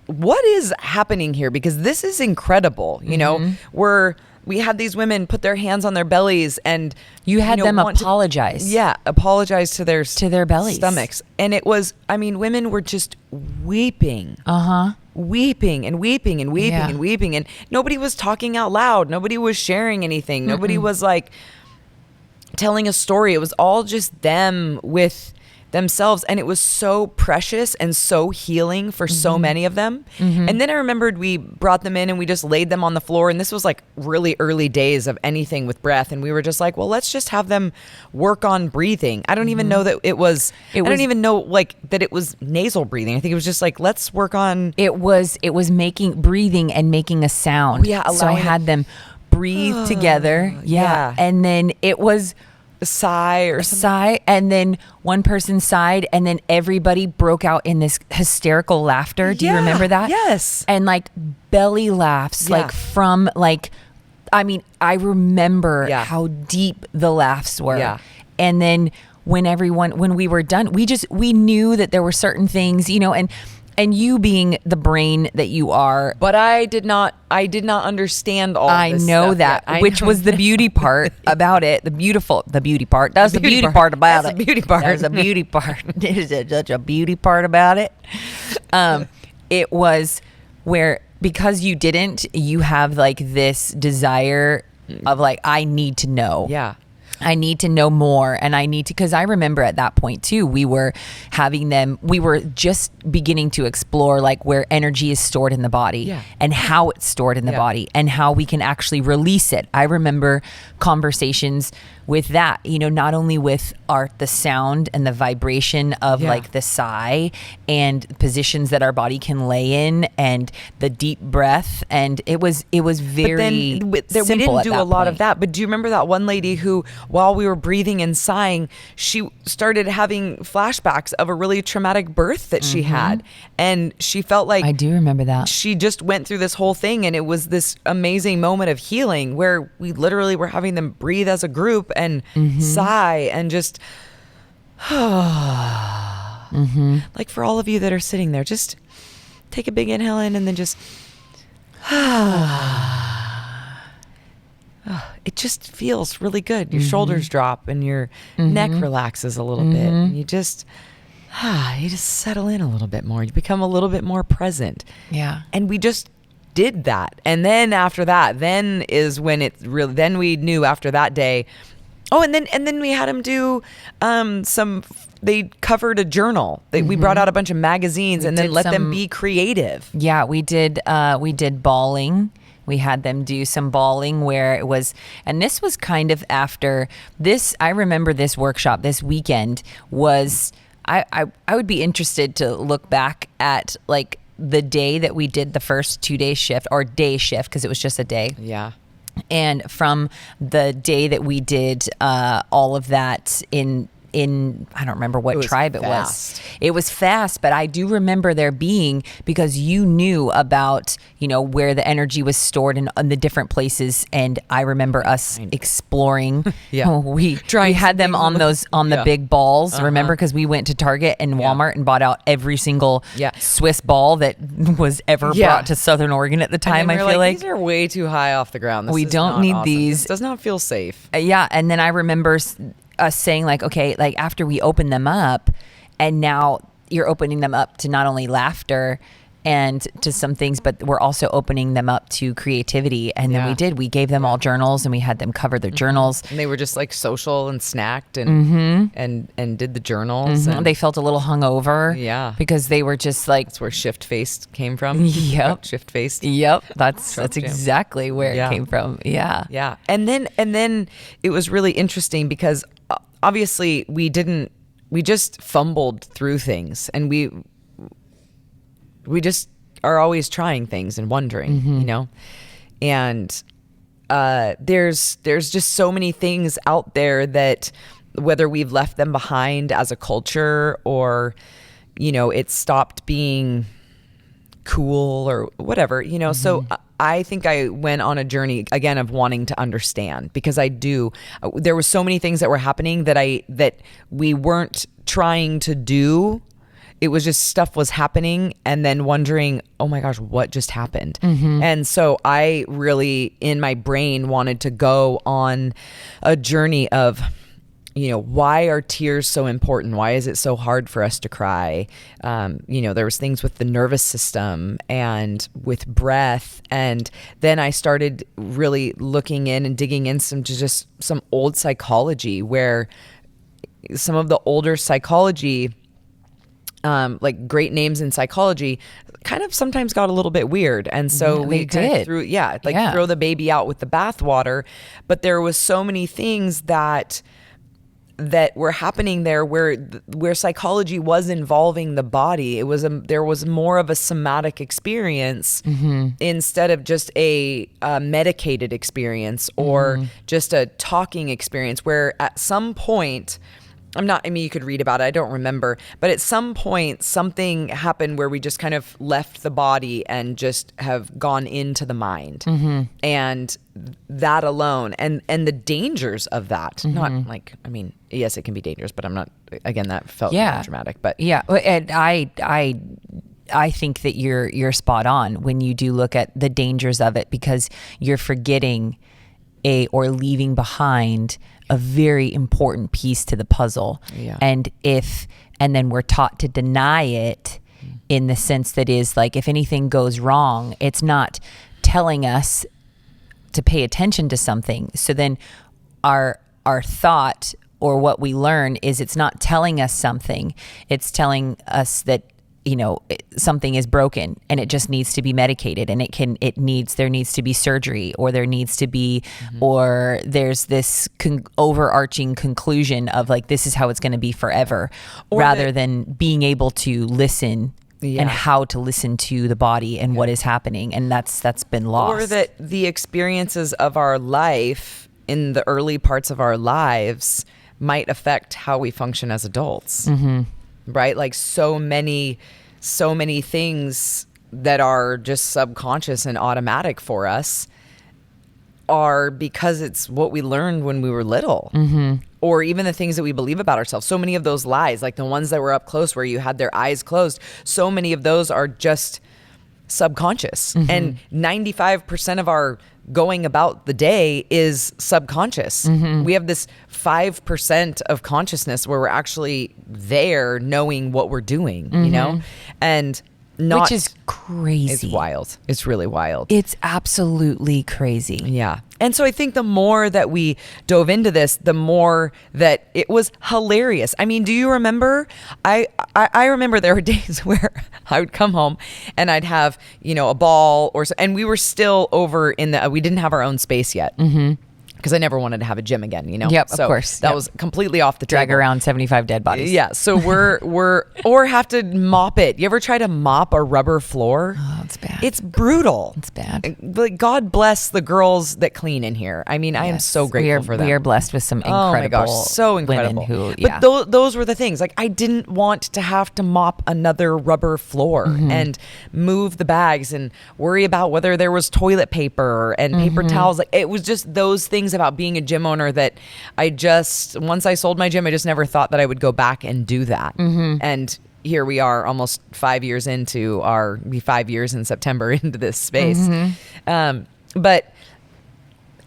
[SPEAKER 1] what is happening here? Because this is incredible. We had these women put their hands on their bellies, and
[SPEAKER 2] You had them apologize.
[SPEAKER 1] apologize to their
[SPEAKER 2] bellies.
[SPEAKER 1] stomachs. And it was, women were just weeping. Weeping and weeping and weeping
[SPEAKER 2] Yeah.
[SPEAKER 1] and weeping, and nobody was talking out loud. Nobody was sharing anything. Nobody was like telling a story. It was all just them with themselves, and it was so precious and so healing for so many of them. And then I remembered we brought them in and we just laid them on the floor, and this was like really early days of anything with breath, and we were just like, well, let's just have them work on breathing. I don't even know that I don't even know like that it was nasal breathing. I think it was just like, let's work on
[SPEAKER 2] It was breathing and making a sound.
[SPEAKER 1] Yeah,
[SPEAKER 2] So I
[SPEAKER 1] allowing
[SPEAKER 2] had them breathe together.
[SPEAKER 1] yeah.
[SPEAKER 2] And then it was
[SPEAKER 1] a sigh or
[SPEAKER 2] a
[SPEAKER 1] something.
[SPEAKER 2] sigh, and then one person sighed, and then everybody broke out in this hysterical laughter. Do you
[SPEAKER 1] Yeah,
[SPEAKER 2] remember that?
[SPEAKER 1] yes.
[SPEAKER 2] And like belly laughs,
[SPEAKER 1] Yeah.
[SPEAKER 2] like from like, I remember
[SPEAKER 1] Yeah.
[SPEAKER 2] how deep the laughs were.
[SPEAKER 1] Yeah.
[SPEAKER 2] And then when we were done, we knew that there were certain things, and you being the brain that you are,
[SPEAKER 1] But I did not understand all
[SPEAKER 2] I
[SPEAKER 1] this
[SPEAKER 2] know
[SPEAKER 1] stuff
[SPEAKER 2] that,
[SPEAKER 1] yet. I
[SPEAKER 2] which
[SPEAKER 1] know
[SPEAKER 2] was the beauty part about it. The beauty part. That's the beauty part about
[SPEAKER 1] That's
[SPEAKER 2] it.
[SPEAKER 1] the beauty part.
[SPEAKER 2] That's the beauty part. There's such a beauty part about it. It was where, because you have like this desire of like, I need to know.
[SPEAKER 1] Yeah.
[SPEAKER 2] I need to know more, and because I remember at that point too, we were just beginning to explore like where energy is stored in the body,
[SPEAKER 1] Yeah.
[SPEAKER 2] and how it's stored in the
[SPEAKER 1] Yeah.
[SPEAKER 2] body, and how we can actually release it. I remember conversations with that, not only with the sound and the vibration of
[SPEAKER 1] Yeah.
[SPEAKER 2] like the sigh and positions that our body can lay in, and the deep breath, and it was very
[SPEAKER 1] we
[SPEAKER 2] simple
[SPEAKER 1] didn't
[SPEAKER 2] at
[SPEAKER 1] do
[SPEAKER 2] that
[SPEAKER 1] a lot of
[SPEAKER 2] point.
[SPEAKER 1] that. But do you remember that one lady who, while we were breathing and sighing, she started having flashbacks of a really traumatic birth that she had, and she felt like
[SPEAKER 2] I do remember that.
[SPEAKER 1] she just went through this whole thing, and it was this amazing moment of healing where we literally were having them breathe as a group and sigh and just like, for all of you that are sitting there, just take a big inhale in, and then just it just feels really good. Your shoulders drop, and your neck relaxes a little bit, and you just settle in a little bit more. You become a little bit more present.
[SPEAKER 2] Yeah.
[SPEAKER 1] And we just did that. And then after that, then is when it really, then we knew after that day, Oh, and then we had him do they covered a journal. We brought out a bunch of magazines and then let them be creative.
[SPEAKER 2] Yeah, we did balling. We had them do some balling where it was, and this was kind of after this. I remember this workshop this weekend was, I would be interested to look back at like the day that we did the first 2-day shift or day shift, because it was just a day.
[SPEAKER 1] Yeah.
[SPEAKER 2] And from the day that we did all of that in I don't remember what tribe it was. It was fast, but I do remember there being, because you knew about, where the energy was stored in the different places, and I remember us exploring.
[SPEAKER 1] Yeah.
[SPEAKER 2] We had them on the big balls, remember, because we went to Target and Walmart and bought out every single Swiss ball that was ever brought to Southern Oregon at the time. I feel like
[SPEAKER 1] these are way too high off the ground.
[SPEAKER 2] We don't need these.
[SPEAKER 1] This does not feel safe.
[SPEAKER 2] And then I remember us saying like, okay, like after we open them up, and now you're opening them up to not only laughter and to some things, but we're also opening them up to creativity. And then we gave them all journals, and we had them cover their journals.
[SPEAKER 1] And they were just like social and snacked and did the journals. And
[SPEAKER 2] they felt a little hungover.
[SPEAKER 1] Yeah.
[SPEAKER 2] Because they were just like,
[SPEAKER 1] that's where Shift Faced came from.
[SPEAKER 2] Yep.
[SPEAKER 1] Shift Faced.
[SPEAKER 2] Yep. That's exactly where it came from. Yeah.
[SPEAKER 1] Yeah. And then it was really interesting because obviously we just fumbled through things, and we just are always trying things and wondering, and there's just so many things out there that whether we've left them behind as a culture or, it stopped being cool or whatever, so I think I went on a journey again of wanting to understand, because there were so many things that were happening that we weren't trying to do. It was just stuff was happening, and then wondering, oh my gosh, what just happened? And so I really, in my brain, wanted to go on a journey of, why are tears so important? Why is it so hard for us to cry? There was things with the nervous system and with breath. And then I started really looking in and digging in some old psychology, where some of the older psychology, like great names in psychology, kind of sometimes got a little bit weird. And so we kind of throw the baby out with the bathwater. But there was so many things that were happening there where psychology was involving the body. There was more of a somatic experience instead of just a medicated experience or just a talking experience, where at some point, you could read about it, I don't remember, but at some point something happened where we just kind of left the body and just have gone into the mind. And that alone and the dangers of that, not like, yes, it can be dangerous, but I'm not, again, that felt more dramatic, but
[SPEAKER 2] and I think that you're spot on when you do look at the dangers of it, because you're forgetting or leaving behind a very important piece to the puzzle. And then we're taught to deny it in the sense that is like, if anything goes wrong, it's not telling us to pay attention to something. So then our thought or what we learn is, it's not telling us something, it's telling us that something is broken and it just needs to be medicated, and there needs to be surgery, or there needs to be, or there's this overarching conclusion of like, this is how it's going to be forever, rather than being able to listen and how to listen to the body and what is happening. And that's been lost.
[SPEAKER 1] Or that the experiences of our life in the early parts of our lives might affect how we function as adults. Right? Like so many things that are just subconscious and automatic for us are because it's what we learned when we were little. Or even the things that we believe about ourselves. So many of those lies, like the ones that were up close where you had their eyes closed, so many of those are just subconscious. And 95% of our going about the day is subconscious. We have this 5% of consciousness where we're actually there knowing what we're doing, and
[SPEAKER 2] which is crazy.
[SPEAKER 1] It's wild. It's really wild.
[SPEAKER 2] It's absolutely crazy.
[SPEAKER 1] Yeah. And so I think the more that we dove into this, the more that it was hilarious. I mean, do you remember? I remember there were days where I would come home and I'd have, a ball and we were still over we didn't have our own space yet. Mm-hmm. Because I never wanted to have a gym again,
[SPEAKER 2] Yep,
[SPEAKER 1] so
[SPEAKER 2] of course.
[SPEAKER 1] That was completely off the
[SPEAKER 2] Drag
[SPEAKER 1] table.
[SPEAKER 2] around 75 dead bodies.
[SPEAKER 1] Yeah. So or have to mop it. You ever try to mop a rubber floor?
[SPEAKER 2] Oh, it's bad.
[SPEAKER 1] It's brutal.
[SPEAKER 2] It's bad.
[SPEAKER 1] But God bless the girls that clean in here. I mean, I am so grateful for them.
[SPEAKER 2] We are blessed with some incredible
[SPEAKER 1] oh my gosh, so incredible.
[SPEAKER 2] women who,
[SPEAKER 1] But those were the things. Like, I didn't want to have to mop another rubber floor and move the bags and worry about whether there was toilet paper and paper towels. Like, it was just those things about being a gym owner that once I sold my gym, I just never thought that I would go back and do that. And here we are almost 5 years into be 5 years in September into this space.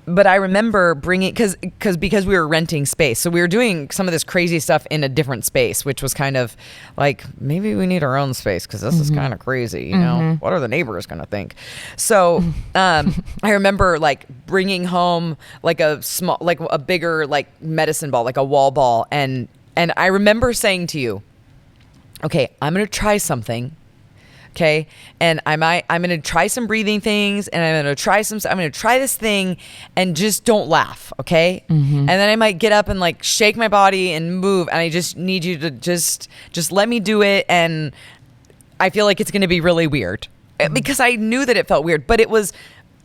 [SPEAKER 1] But I remember bringing, because we were renting space. So we were doing some of this crazy stuff in a different space, which was kind of like, maybe we need our own space because this is kind of crazy. What are the neighbors going to think? So I remember like bringing home like a bigger like medicine ball, like a wall ball. And I remember saying to you, okay, I'm going to try something. Okay. And I'm going to try some breathing things and I'm going to try this thing and just don't laugh. Okay. And then I might get up and like shake my body and move. And I just need you to just let me do it. And I feel like it's going to be really weird because I knew that it felt weird, but it was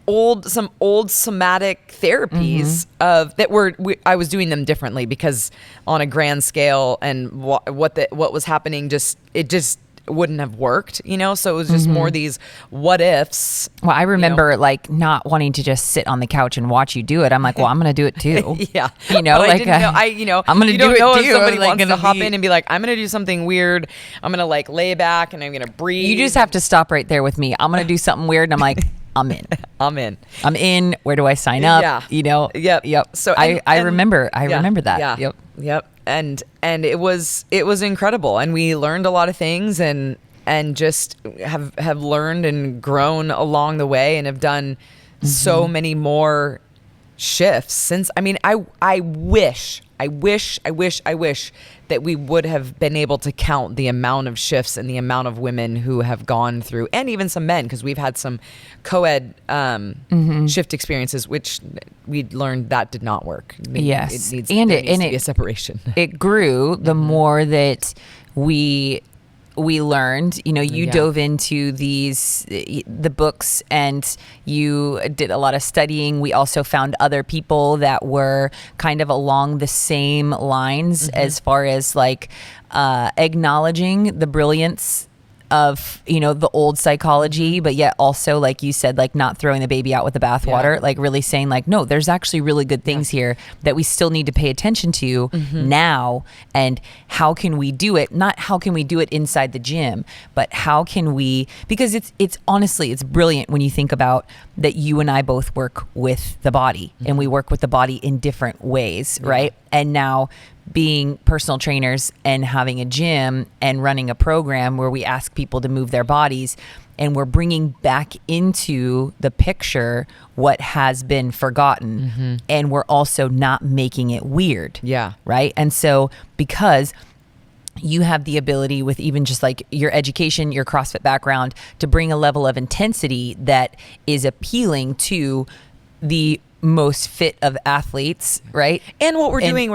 [SPEAKER 1] some old somatic therapies I was doing them differently because on a grand scale and what was happening, it just wouldn't have worked, so it was just more these what ifs.
[SPEAKER 2] Well, I remember like not wanting to just sit on the couch and watch you do it. I'm like, well, I'm going to do it too.
[SPEAKER 1] Yeah.
[SPEAKER 2] But
[SPEAKER 1] I didn't know,
[SPEAKER 2] I'm going to do it
[SPEAKER 1] know
[SPEAKER 2] too.
[SPEAKER 1] If somebody
[SPEAKER 2] like,
[SPEAKER 1] wants to hop in and be like, I'm going to do something weird. I'm going to like lay back and I'm going to breathe.
[SPEAKER 2] You just have to stop right there with me. I'm going to do something weird. And I'm like, I'm in. I'm in. Where do I sign up?
[SPEAKER 1] Yeah.
[SPEAKER 2] Yep.
[SPEAKER 1] So
[SPEAKER 2] I remember that.
[SPEAKER 1] Yeah.
[SPEAKER 2] Yep.
[SPEAKER 1] And it was incredible, and we learned a lot of things, and just have learned and grown along the way, and have done so many more shifts since. I mean, I wish that we would have been able to count the amount of shifts and the amount of women who have gone through, and even some men, because we've had some co-ed shift experiences, which we learned that did not work.
[SPEAKER 2] Yes.
[SPEAKER 1] There needs to be a separation.
[SPEAKER 2] It grew the more that we learned, you dove into the books and you did a lot of studying. We also found other people that were kind of along the same lines as far as like acknowledging the brilliance of, the old psychology, but yet also, like you said, like not throwing the baby out with the bathwater, like really saying like, no, there's actually really good things here that we still need to pay attention to now. And how can we do it? Not how can we do it inside the gym, but how can we, because it's honestly, it's brilliant when you think about that you and I both work with the body and we work with the body in different ways, right? And now being personal trainers and having a gym and running a program where we ask people to move their bodies, and we're bringing back into the picture what has been forgotten, and we're also not making it weird.
[SPEAKER 1] Yeah.
[SPEAKER 2] Right. And so because you have the ability with even just like your education, your CrossFit background, to bring a level of intensity that is appealing to the most fit of athletes, right?
[SPEAKER 1] And what we're doing,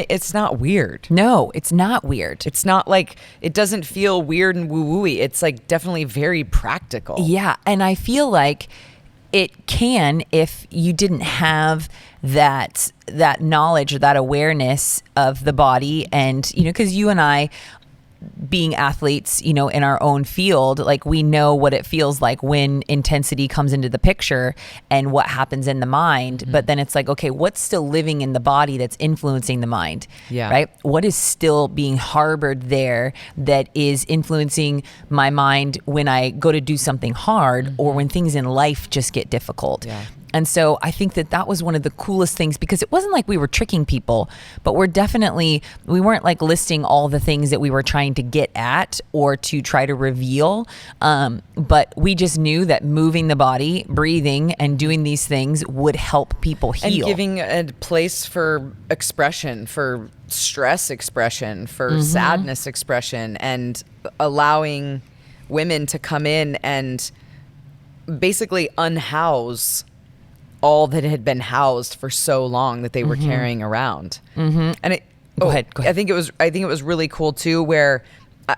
[SPEAKER 1] it's not weird.
[SPEAKER 2] No, it's not weird.
[SPEAKER 1] It's not like, it doesn't feel weird and woo-wooey. It's like definitely very practical.
[SPEAKER 2] Yeah. And I feel like it can, if you didn't have that knowledge or that awareness of the body, and, because you and I, being athletes, in our own field, like we know what it feels like when intensity comes into the picture and what happens in the mind. But then it's like, okay, what's still living in the body that's influencing the mind?
[SPEAKER 1] Yeah.
[SPEAKER 2] Right? What is still being harbored there that is influencing my mind when I go to do something hard or when things in life just get difficult?
[SPEAKER 1] Yeah.
[SPEAKER 2] And so I think that was one of the coolest things, because it wasn't like we were tricking people, but we weren't like listing all the things that we were trying to get at or to try to reveal. But we just knew that moving the body, breathing, and doing these things would help people heal.
[SPEAKER 1] And giving a place for expression, for stress expression, for sadness expression, and allowing women to come in and basically unhouse all that had been housed for so long that they were carrying around. And
[SPEAKER 2] Go ahead.
[SPEAKER 1] I think it was really cool too, where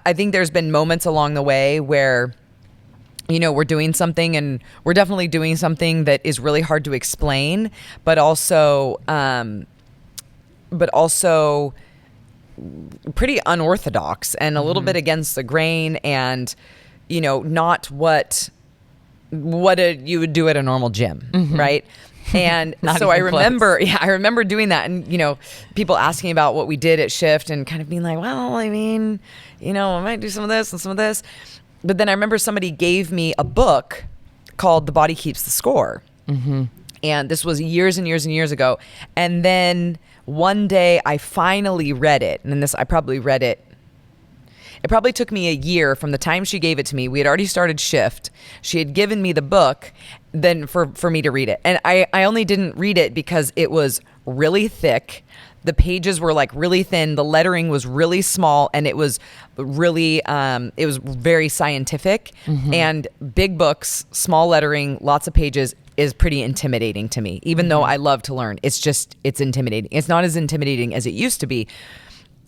[SPEAKER 1] I think there's been moments along the way where, you know, we're doing something, and we're definitely doing something that is really hard to explain, but also pretty unorthodox and a little bit against the grain, and, you know, not what you would do at a normal gym, right? And so I remember doing that, and, you know, people asking about what we did at Shift and kind of being like, well, I mean, you know, I might do some of this and some of this. But then I remember somebody gave me a book called The Body Keeps the Score. And this was years and years and years ago. And then one day I finally read it. And I probably read it. It probably took me a year from the time she gave it to me. We had already started Shift. She had given me the book then for me to read it. And I only didn't read it because it was really thick. The pages were like really thin. The lettering was really small, and it was really, it was very scientific. And big books, small lettering, lots of pages is pretty intimidating to me. Even though I love to learn, it's intimidating. It's not as intimidating as it used to be.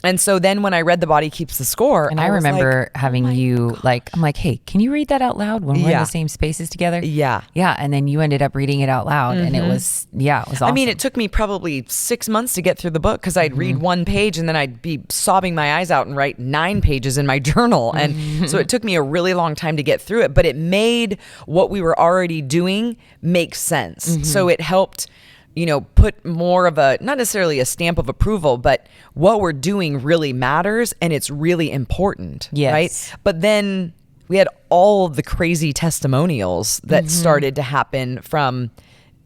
[SPEAKER 1] And so then when I read The Body Keeps the Score,
[SPEAKER 2] and I remember having you like, I'm like, hey, can you read that out loud when we're in the same spaces together?
[SPEAKER 1] Yeah.
[SPEAKER 2] Yeah. And then you ended up reading it out loud, and it was awesome.
[SPEAKER 1] I mean, it took me probably 6 months to get through the book, because I'd read one page and then I'd be sobbing my eyes out and write 9 pages in my journal. And so it took me a really long time to get through it, but it made what we were already doing make sense. So it helped, you know, put more of a, not necessarily a stamp of approval, but what we're doing really matters, and it's really important.
[SPEAKER 2] Yes.
[SPEAKER 1] Right. But then we had all the crazy testimonials that started to happen from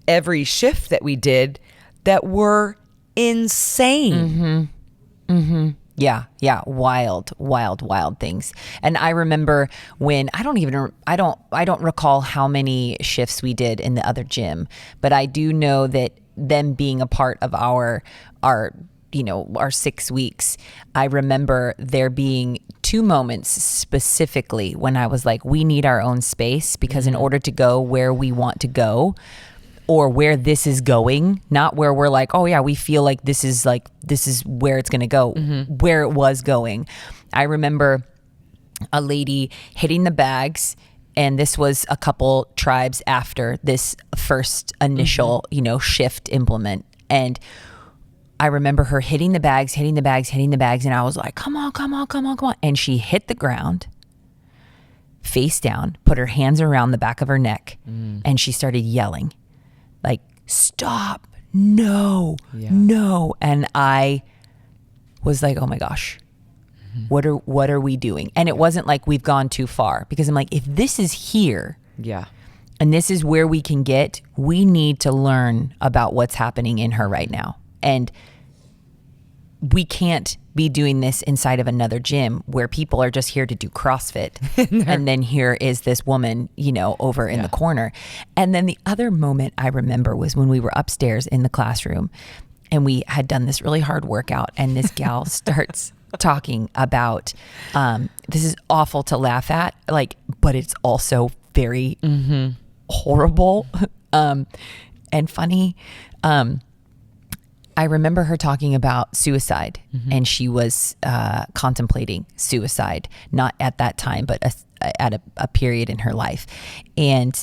[SPEAKER 1] every shift that we did that were insane.
[SPEAKER 2] Yeah. Wild things. And I remember when I don't recall how many shifts we did in the other gym, but I do know that them being a part of our 6 weeks, I remember there being 2 moments specifically when I was like, we need our own space, because in order to go where we want to go, or where this is going, not where we're like, oh yeah, we feel like this is where it's going to go, where it was going. I remember a lady hitting the bags, and this was a couple tribes after this first initial, shift implement. And I remember her hitting the bags, and I was like, come on. And she hit the ground, face down, put her hands around the back of her neck, and she started yelling. Like, stop, no. And I was like, oh my gosh, what are we doing? And it wasn't like we've gone too far, because I'm like, if this is here, and this is where we can get, we need to learn about what's happening in her right now. And we can't be doing this inside of another gym where people are just here to do CrossFit. And then here is this woman, over in the corner. And then the other moment I remember was when we were upstairs in the classroom, and we had done this really hard workout, and this gal starts talking about, this is awful to laugh at, but it's also very horrible and funny. I remember her talking about suicide, and she was contemplating suicide, not at that time, but at a period in her life. And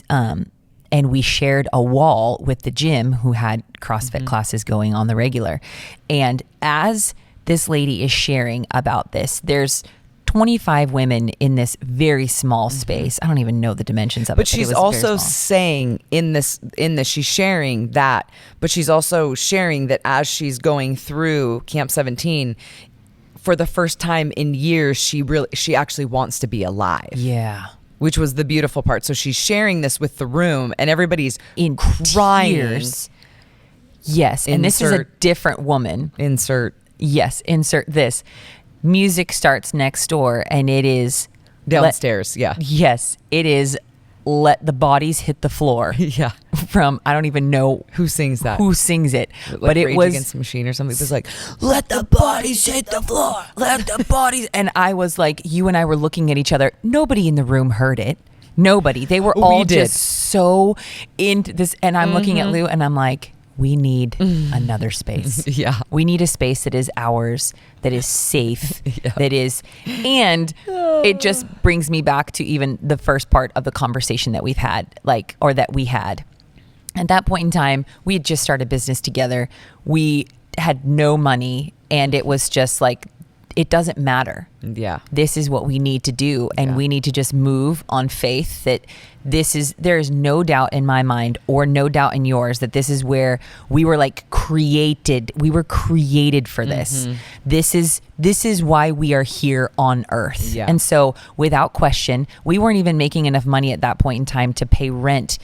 [SPEAKER 2] we shared a wall with the gym, who had CrossFit classes going on the regular. And as this lady is sharing about this, there's 25 women in this very small space. I don't even know the dimensions of it.
[SPEAKER 1] But she's also saying in this, she's sharing that, but she's also sharing that as she's going through Camp 17, for the first time in years, she actually wants to be alive.
[SPEAKER 2] Yeah.
[SPEAKER 1] which was the beautiful part. So she's sharing this with the room, and everybody's
[SPEAKER 2] In
[SPEAKER 1] crying.
[SPEAKER 2] tears. Yes, and this is a
[SPEAKER 1] Insert-
[SPEAKER 2] different woman.
[SPEAKER 1] Insert
[SPEAKER 2] Yes, insert this. Music starts next door, and it is
[SPEAKER 1] downstairs. Yeah.
[SPEAKER 2] Yes, it is Let the Bodies Hit the Floor.
[SPEAKER 1] Yeah.
[SPEAKER 2] From, I don't even know
[SPEAKER 1] Who sings that?
[SPEAKER 2] who sings it,
[SPEAKER 1] Like
[SPEAKER 2] but it
[SPEAKER 1] Rage
[SPEAKER 2] was
[SPEAKER 1] Against the Machine or something. It was like,
[SPEAKER 2] Let the Bodies Hit the Floor. Let the Bodies. And I was like, you and I were looking at each other. Nobody in the room heard it. Nobody. They were all
[SPEAKER 1] did.
[SPEAKER 2] just so into this. And I'm looking at Lou, and I'm like, we need another space.
[SPEAKER 1] Yeah.
[SPEAKER 2] We need a space that is ours, that is safe,
[SPEAKER 1] Yeah.
[SPEAKER 2] that is, and it just brings me back to even the first part of the conversation that we've had, like, or that we had. At that point in time, we had just started business together. We had no money, and it was just like, it doesn't matter.
[SPEAKER 1] yeah.
[SPEAKER 2] This is what we need to do, and
[SPEAKER 1] Yeah.
[SPEAKER 2] we need to just move on faith that there is no doubt in my mind, or no doubt in yours, that this is where we were like created. We were created for this. This is why we are here on earth.
[SPEAKER 1] Yeah.
[SPEAKER 2] And so without question, we weren't even making enough money at that point in time to pay rent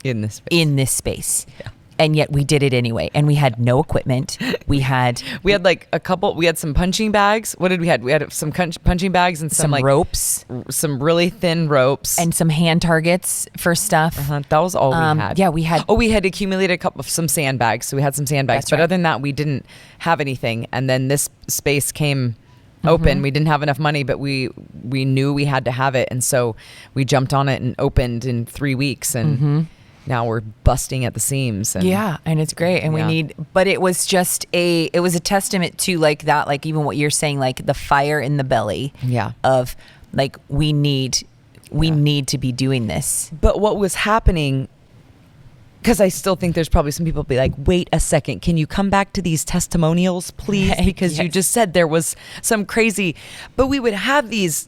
[SPEAKER 1] In this space.
[SPEAKER 2] in this space. And yet we did it anyway. And we had no equipment. We had
[SPEAKER 1] We had like we had some punching bags. What did we had? We had some punching bags and some,
[SPEAKER 2] some
[SPEAKER 1] like
[SPEAKER 2] ropes
[SPEAKER 1] some really thin ropes.
[SPEAKER 2] and some hand targets for stuff.
[SPEAKER 1] That was all we had.
[SPEAKER 2] Yeah, we had.
[SPEAKER 1] Oh, we had accumulated some sandbags. So we had some sandbags.
[SPEAKER 2] That's
[SPEAKER 1] But
[SPEAKER 2] right.
[SPEAKER 1] other than that, we didn't have anything. And then this space came
[SPEAKER 2] Mm-hmm.
[SPEAKER 1] open. We didn't have enough money, but we knew we had to have it. And so we jumped on it and opened in 3 weeks. And now we're busting at the seams. And
[SPEAKER 2] Yeah, and it's great, and
[SPEAKER 1] Yeah.
[SPEAKER 2] but it was just it was a testament to like that, like even what you're saying, like the fire in the belly.
[SPEAKER 1] Yeah.
[SPEAKER 2] Of like we need to be doing this.
[SPEAKER 1] But what was happening, because I still think there's probably some people be like, wait a second, can you come back to these testimonials, please? Because you
[SPEAKER 2] Yes.
[SPEAKER 1] just said there was some crazy, but we would have these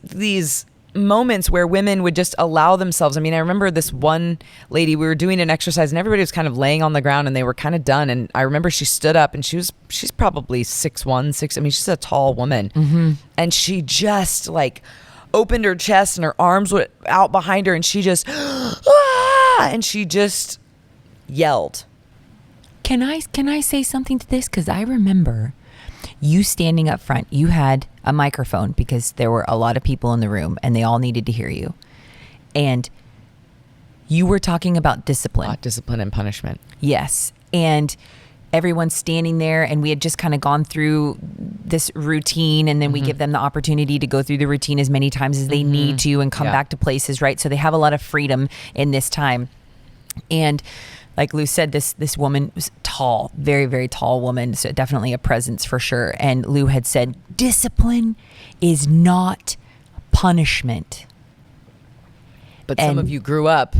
[SPEAKER 1] moments where women would just allow themselves. I mean, I remember this one lady, we were doing an exercise and everybody was kind of laying on the ground and they were kind of done. And I remember she stood up and she's probably 6'1", I mean, she's a tall woman. And she just like opened her chest and her arms went out behind her and she just, and she just yelled.
[SPEAKER 2] Can I say something to this? Because I remember you standing up front. You had a microphone because there were a lot of people in the room and they all needed to hear you. And you were talking about discipline.
[SPEAKER 1] Discipline and punishment.
[SPEAKER 2] Yes. And everyone's standing there, and we had just kind of gone through this routine, and then we give them the opportunity to go through the routine as many times as they need to and come
[SPEAKER 1] Yeah.
[SPEAKER 2] back to places, right? So they have a lot of freedom in this time. And like Lou said, this woman was tall, very, very tall woman. So definitely a presence for sure. And Lou had said, discipline is not punishment.
[SPEAKER 1] But some
[SPEAKER 2] And-
[SPEAKER 1] of you grew up,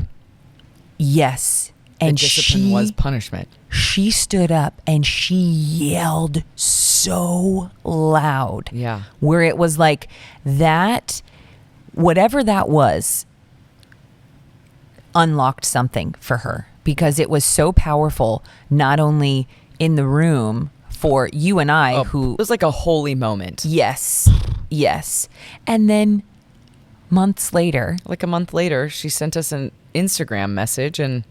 [SPEAKER 2] Yes.
[SPEAKER 1] and
[SPEAKER 2] And
[SPEAKER 1] discipline was punishment.
[SPEAKER 2] she stood up and she yelled so loud.
[SPEAKER 1] Yeah.
[SPEAKER 2] Where it was like that, whatever that was, unlocked something for her, because it was so powerful, not only in the room for you and I, who,
[SPEAKER 1] It was like a holy moment.
[SPEAKER 2] yes. And then months later,
[SPEAKER 1] Like a month later, she sent us an Instagram message and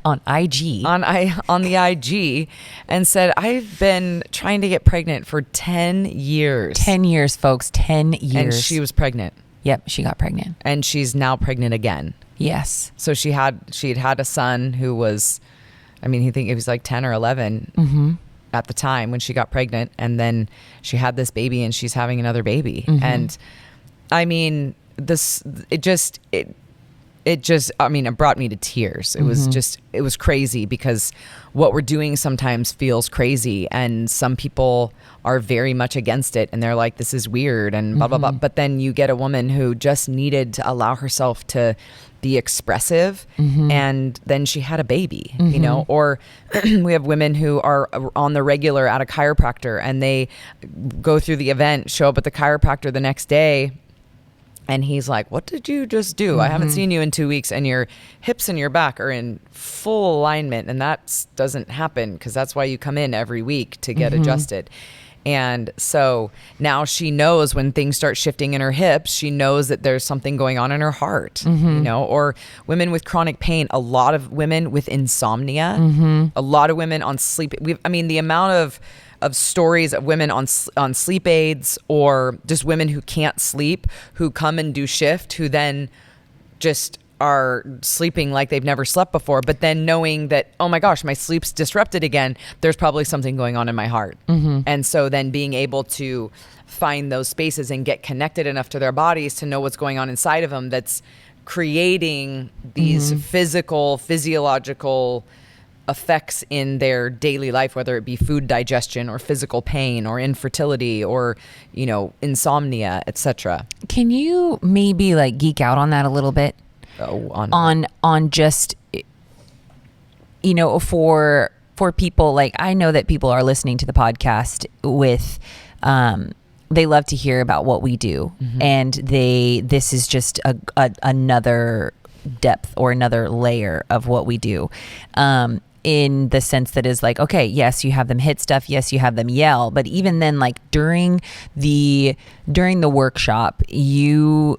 [SPEAKER 2] on IG.
[SPEAKER 1] on the IG and said, I've been trying to get pregnant for 10 years.
[SPEAKER 2] 10 years, folks, 10 years.
[SPEAKER 1] And she was pregnant.
[SPEAKER 2] Yep, she got pregnant.
[SPEAKER 1] And she's now pregnant again.
[SPEAKER 2] Yes.
[SPEAKER 1] So she had a son who was, I mean, he was like 10 or 11 at the time when she got pregnant. And then she had this baby and she's having another baby. And I mean, it brought me to tears. It was just, it was crazy because what we're doing sometimes feels crazy and some people are very much against it and they're like, this is weird and blah, blah, blah. But then you get a woman who just needed to allow herself to be expressive and then she had a baby, you know, or we have women who are on the regular at a chiropractor and they go through the event, show up at the chiropractor the next day. And he's like, what did you just do? I haven't seen you in 2 weeks and your hips and your back are in full alignment. And that doesn't happen because that's why you come in every week to get adjusted. And so now she knows when things start shifting in her hips, she knows that there's something going on in her heart, you know, or women with chronic pain, a lot of women with insomnia, a lot of women on sleep. The amount of stories of women on sleep aids, or just women who can't sleep, who come and do shift, who then just are sleeping like they've never slept before, but then knowing that, oh my gosh, my sleep's disrupted again, there's probably something going on in my heart. And so then being able to find those spaces and get connected enough to their bodies to know what's going on inside of them, that's creating these physiological effects in their daily life, whether it be food digestion or physical pain or infertility or, you know, insomnia, etc.
[SPEAKER 2] Can you maybe like geek out on that a little bit? On just, you know, for people, like, I know that people are listening to the podcast with, they love to hear about what we do, and this is just another depth or another layer of what we do. In the sense that is like, okay, yes, you have them hit stuff. Yes, you have them yell. But even then, like during the workshop, you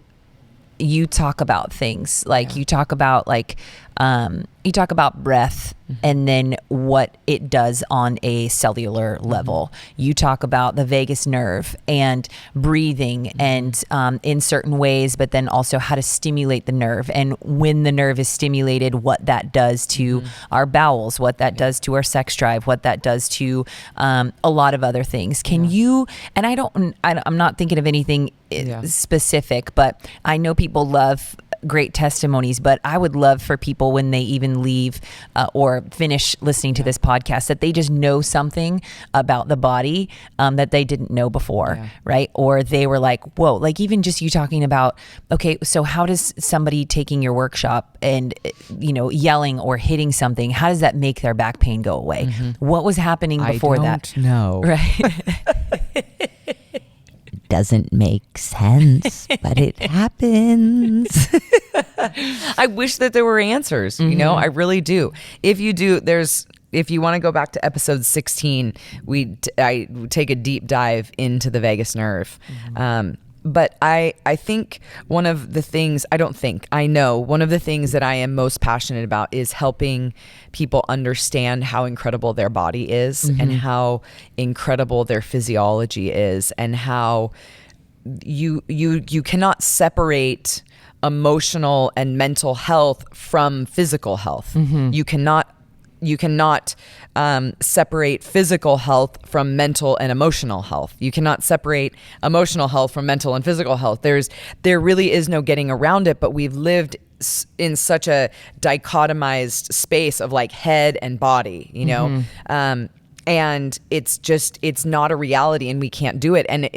[SPEAKER 2] talk about things like you talk about like you talk about breath and then what it does on a cellular level. You talk about the vagus nerve and breathing and in certain ways, but then also how to stimulate the nerve, and when the nerve is stimulated, what that does to our bowels, what that does to our sex drive, what that does to a lot of other things. Can you, and I'm not thinking of anything specific, but I know people love great testimonies, but I would love for people when they even leave or finish listening to this podcast, that they just know something about the body that they didn't know before, right? Or they were like, whoa, like even just you talking about, okay, so how does somebody taking your workshop and, you know, yelling or hitting something, how does that make their back pain go away? What was happening before that?
[SPEAKER 1] I don't know.
[SPEAKER 2] Right.
[SPEAKER 3] Doesn't make sense, but it happens.
[SPEAKER 1] I wish that there were answers, you know, I really do. If you do, if you want to go back to episode 16, I take a deep dive into the vagus nerve. But I think one of the things, I know one of the things that I am most passionate about is helping people understand how incredible their body is and how incredible their physiology is, and how you cannot separate emotional and mental health from physical health. You cannot separate physical health from mental and emotional health. You cannot separate emotional health from mental and physical health. There really is no getting around it, but we've lived in such a dichotomized space of like head and body, you know? And it's not a reality, and we can't do it. And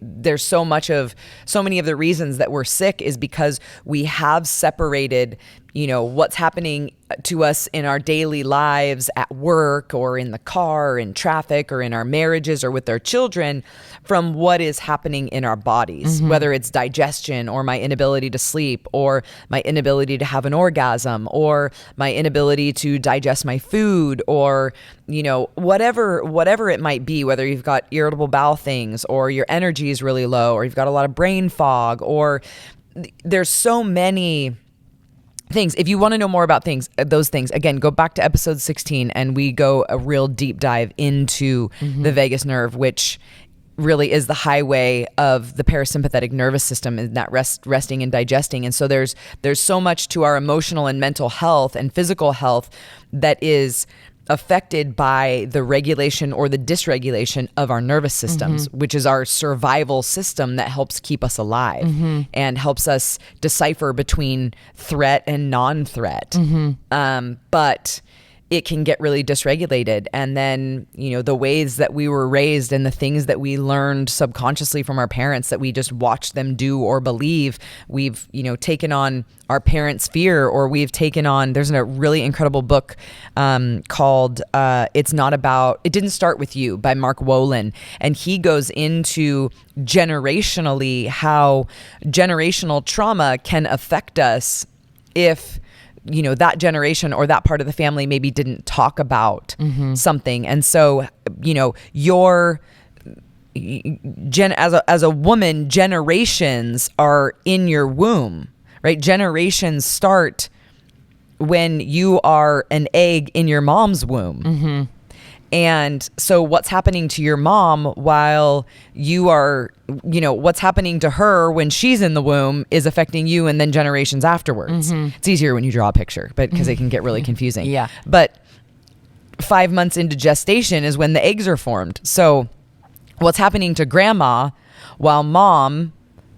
[SPEAKER 1] there's so many of the reasons that we're sick is because we have separated, you know, what's happening to us in our daily lives at work or in the car or in traffic or in our marriages or with our children from what is happening in our bodies, whether it's digestion or my inability to sleep or my inability to have an orgasm or my inability to digest my food, or, you know, whatever it might be, whether you've got irritable bowel things or your energy is really low or you've got a lot of brain fog, or there's so many things. If you want to know more about those things, again, go back to episode 16 and we go a real deep dive into the vagus nerve, which really is the highway of the parasympathetic nervous system, and that resting and digesting. And so there's so much to our emotional and mental health and physical health that is affected by the regulation or the dysregulation of our nervous systems, which is our survival system that helps keep us alive and helps us decipher between threat and non-threat. But it can get really dysregulated. And then, you know, the ways that we were raised and the things that we learned subconsciously from our parents that we just watched them do or believe, we've, you know, taken on our parents' fear, or we've taken on, there's a really incredible book called It Didn't Start With You by Mark Wolin. And he goes into generationally how generational trauma can affect us if, you know, that generation or that part of the family maybe didn't talk about something. And so, you know, your as a woman, generations are in your womb, right? Generations start when you are an egg in your mom's womb. And so what's happening to your mom while you are, what's happening to her when she's in the womb is affecting you and then generations afterwards. It's easier when you draw a picture, but because it can get really confusing.
[SPEAKER 2] Yeah.
[SPEAKER 1] But 5 months into gestation is when the eggs are formed. So what's happening to grandma while mom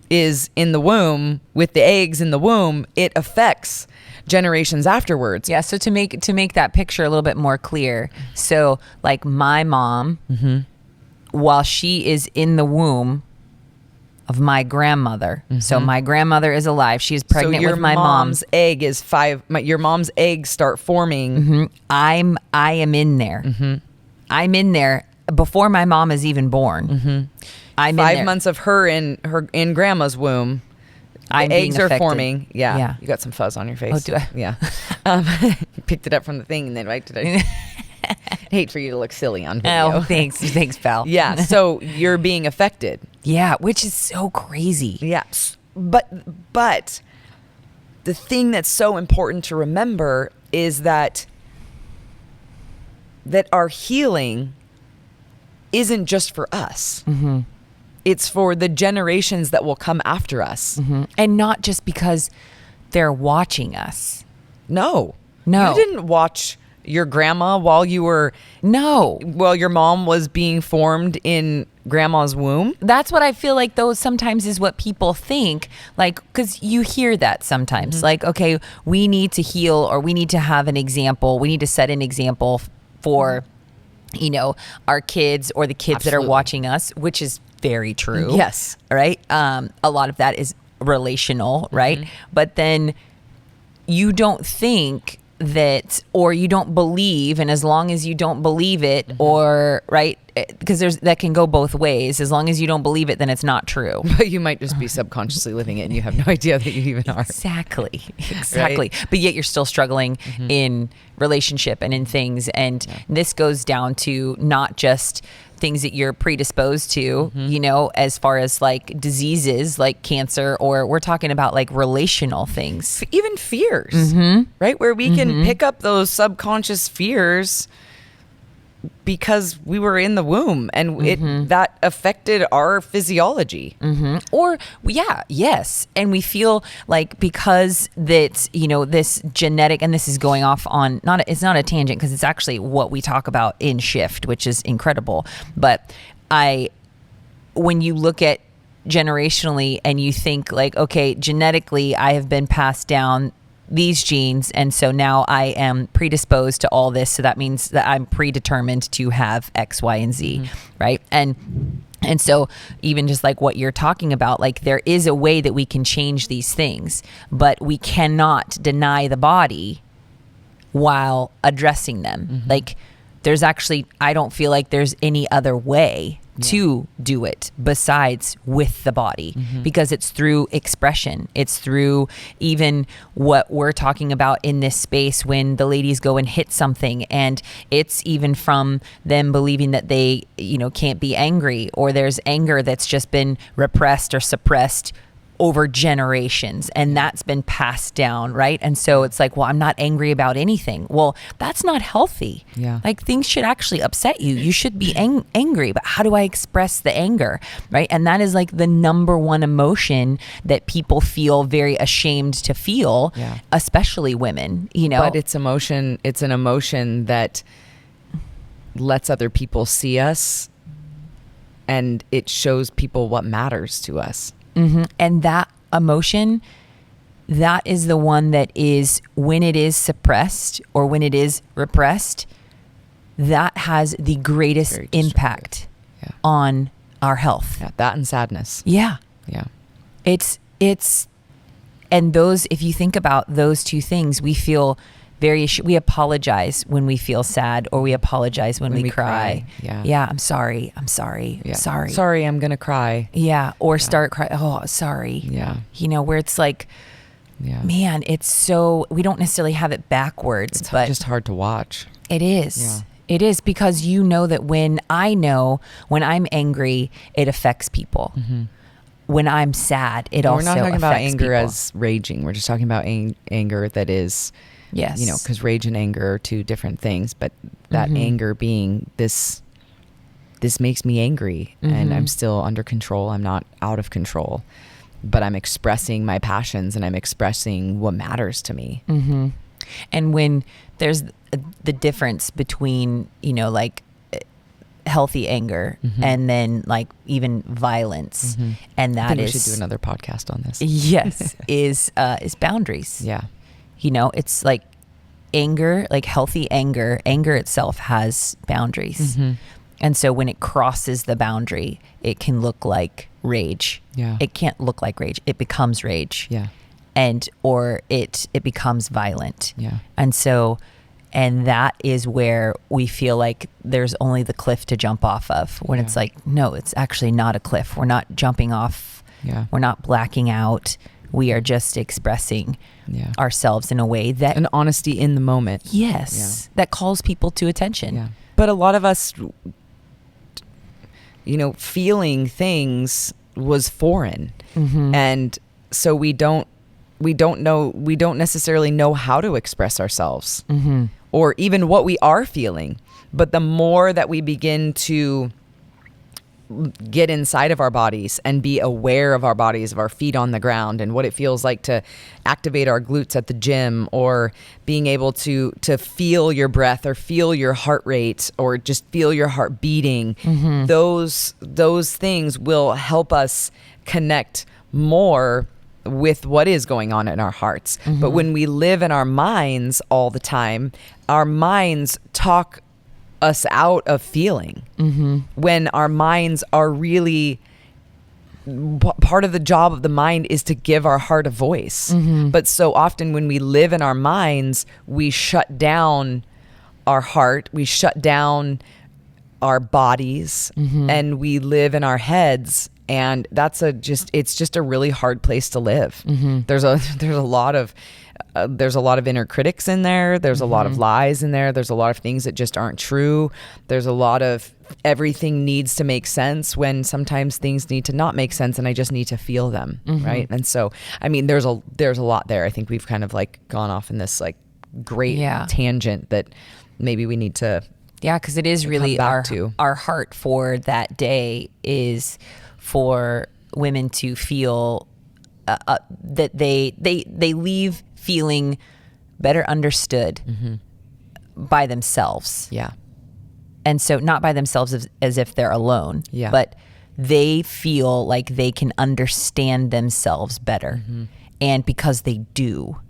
[SPEAKER 1] is in the womb with the eggs in the womb, it affects generations afterwards.
[SPEAKER 2] Yeah. So to make that picture a little bit more clear. So like my mom, while she is in the womb of my grandmother. So my grandmother is alive. She's pregnant with my
[SPEAKER 1] mom's egg is your mom's eggs start forming.
[SPEAKER 2] I am in there. I'm in there before my mom is even born. I'm in
[SPEAKER 1] 5
[SPEAKER 2] there.
[SPEAKER 1] months of her in grandma's womb.
[SPEAKER 2] I'm
[SPEAKER 1] The
[SPEAKER 2] being
[SPEAKER 1] eggs are
[SPEAKER 2] affected.
[SPEAKER 1] forming. Yeah.
[SPEAKER 2] Yeah.
[SPEAKER 1] You got some fuzz on your face.
[SPEAKER 2] Oh, do I?
[SPEAKER 1] Yeah. Picked it up from the thing and then wiped it out. Hate for you to look silly on video.
[SPEAKER 2] Oh, thanks, pal.
[SPEAKER 1] Yeah. So you're being affected.
[SPEAKER 2] Yeah, which is so crazy.
[SPEAKER 1] Yeah. But the thing that's so important to remember is that our healing isn't just for us. It's for the generations that will come after us.
[SPEAKER 2] And not just because they're watching us.
[SPEAKER 1] No.
[SPEAKER 2] No.
[SPEAKER 1] You didn't watch your grandma while your mom was being formed in grandma's womb.
[SPEAKER 2] That's what I feel like, though, sometimes is what people think, like, because you hear that sometimes, like, okay, we need to heal, or we need to have an example. We need to set an example for, our kids or the kids that are
[SPEAKER 1] Absolutely.
[SPEAKER 2] watching us, which is very true.
[SPEAKER 1] Yes.
[SPEAKER 2] Right. A lot of that is relational, right? But then you don't think that, or you don't believe, and as long as you don't believe it, or right, because that can go both ways. As long as you don't believe it, then it's not true.
[SPEAKER 1] But you might just be subconsciously living it and you have no idea that you even are.
[SPEAKER 2] Exactly. But yet you're still struggling in relationship and in things. And this goes down to not just things that you're predisposed to, as far as like diseases like cancer, or we're talking about like relational things.
[SPEAKER 1] Even fears, right? Where we can pick up those subconscious fears because we were in the womb and that affected our physiology.
[SPEAKER 2] Or yes. And we feel like because that, this genetic, and this is going off on, it's not a tangent because it's actually what we talk about in Shift, which is incredible. But when you look at generationally and you think like, okay, genetically I have been passed down these genes, and so now I am predisposed to all this, so that means that I'm predetermined to have X, Y, and Z, right? And so even just like what you're talking about, like there is a way that we can change these things, but we cannot deny the body while addressing them. Like there's actually, I don't feel like there's any other way to do it besides with the body, because it's through expression. It's through even what we're talking about in this space when the ladies go and hit something, and it's even from them believing that they, can't be angry, or there's anger that's just been repressed or suppressed over generations, and that's been passed down, right? And so it's like, well, I'm not angry about anything. Well, that's not healthy.
[SPEAKER 1] Yeah.
[SPEAKER 2] Like things should actually upset you. You should be angry, but how do I express the anger, right? And that is like the number one emotion that people feel very ashamed to feel, especially women,
[SPEAKER 1] But it's emotion. It's an emotion that lets other people see us, and it shows people what matters to us.
[SPEAKER 2] And that emotion, that is the one that is, when it is suppressed or when it is repressed, that has the greatest
[SPEAKER 1] Very destructive.
[SPEAKER 2] impact on our health.
[SPEAKER 1] Yeah, that and sadness.
[SPEAKER 2] Yeah.
[SPEAKER 1] Yeah.
[SPEAKER 2] It's, and those, if you think about those two things, we feel we apologize when we feel sad, or we apologize when we cry.
[SPEAKER 1] Yeah.
[SPEAKER 2] I'm sorry.
[SPEAKER 1] Yeah.
[SPEAKER 2] Sorry.
[SPEAKER 1] Sorry, I'm going to cry.
[SPEAKER 2] Yeah. Or start crying. Oh, sorry.
[SPEAKER 1] Yeah.
[SPEAKER 2] Where it's like, man, it's so, we don't necessarily have it backwards,
[SPEAKER 1] It's
[SPEAKER 2] but
[SPEAKER 1] just hard to watch.
[SPEAKER 2] it is. It is, because you know that when I'm angry, it affects people. When I'm sad, it also affects people.
[SPEAKER 1] We're not talking about anger as raging. We're just talking about anger that is,
[SPEAKER 2] yes,
[SPEAKER 1] because rage and anger are two different things. But that anger being this makes me angry, and I'm still under control. I'm not out of control, but I'm expressing my passions and I'm expressing what matters to me.
[SPEAKER 2] And when there's the difference between, like healthy anger and then like even violence, and that
[SPEAKER 1] I think
[SPEAKER 2] is,
[SPEAKER 1] we should do another podcast on this.
[SPEAKER 2] yes, is boundaries.
[SPEAKER 1] Yeah.
[SPEAKER 2] It's like anger, like healthy anger itself has boundaries. And so when it crosses the boundary, it can look like rage.
[SPEAKER 1] Yeah.
[SPEAKER 2] It can't look like rage. It becomes rage.
[SPEAKER 1] Yeah.
[SPEAKER 2] Or it becomes violent.
[SPEAKER 1] Yeah.
[SPEAKER 2] And that is where we feel like there's only the cliff to jump off of, when it's like, no, it's actually not a cliff. We're not jumping off.
[SPEAKER 1] Yeah.
[SPEAKER 2] We're not blacking out. We are just expressing ourselves in a way that,
[SPEAKER 1] an honesty in the moment.
[SPEAKER 2] yes, that calls people to attention.
[SPEAKER 1] Yeah. But a lot of us, feeling things was foreign. And so we don't necessarily know how to express ourselves or even what we are feeling. But the more that we begin to get inside of our bodies and be aware of our bodies, of our feet on the ground, and what it feels like to activate our glutes at the gym, or being able to feel your breath or feel your heart rate or just feel your heart beating, those things will help us connect more with what is going on in our hearts. But when we live in our minds all the time, our minds talk us out of feeling. When our minds are really, part of the job of the mind is to give our heart a voice. But so often when we live in our minds, we shut down our heart, we shut down our bodies, and we live in our heads. And that's it's just a really hard place to live. There's a lot of inner critics in there. There's a lot of lies in there. There's a lot of things that just aren't true. There's a lot of everything needs to make sense, when sometimes things need to not make sense, and I just need to feel them, right? And so, I mean, there's a lot there. I think we've kind of like gone off in this like great tangent that maybe we need to.
[SPEAKER 2] Yeah, because it is really our heart for that day is for women to feel that they leave feeling better understood by themselves.
[SPEAKER 1] Yeah.
[SPEAKER 2] And so not by themselves as if they're alone,
[SPEAKER 1] Yeah.
[SPEAKER 2] but they feel like they can understand themselves better. And because they do,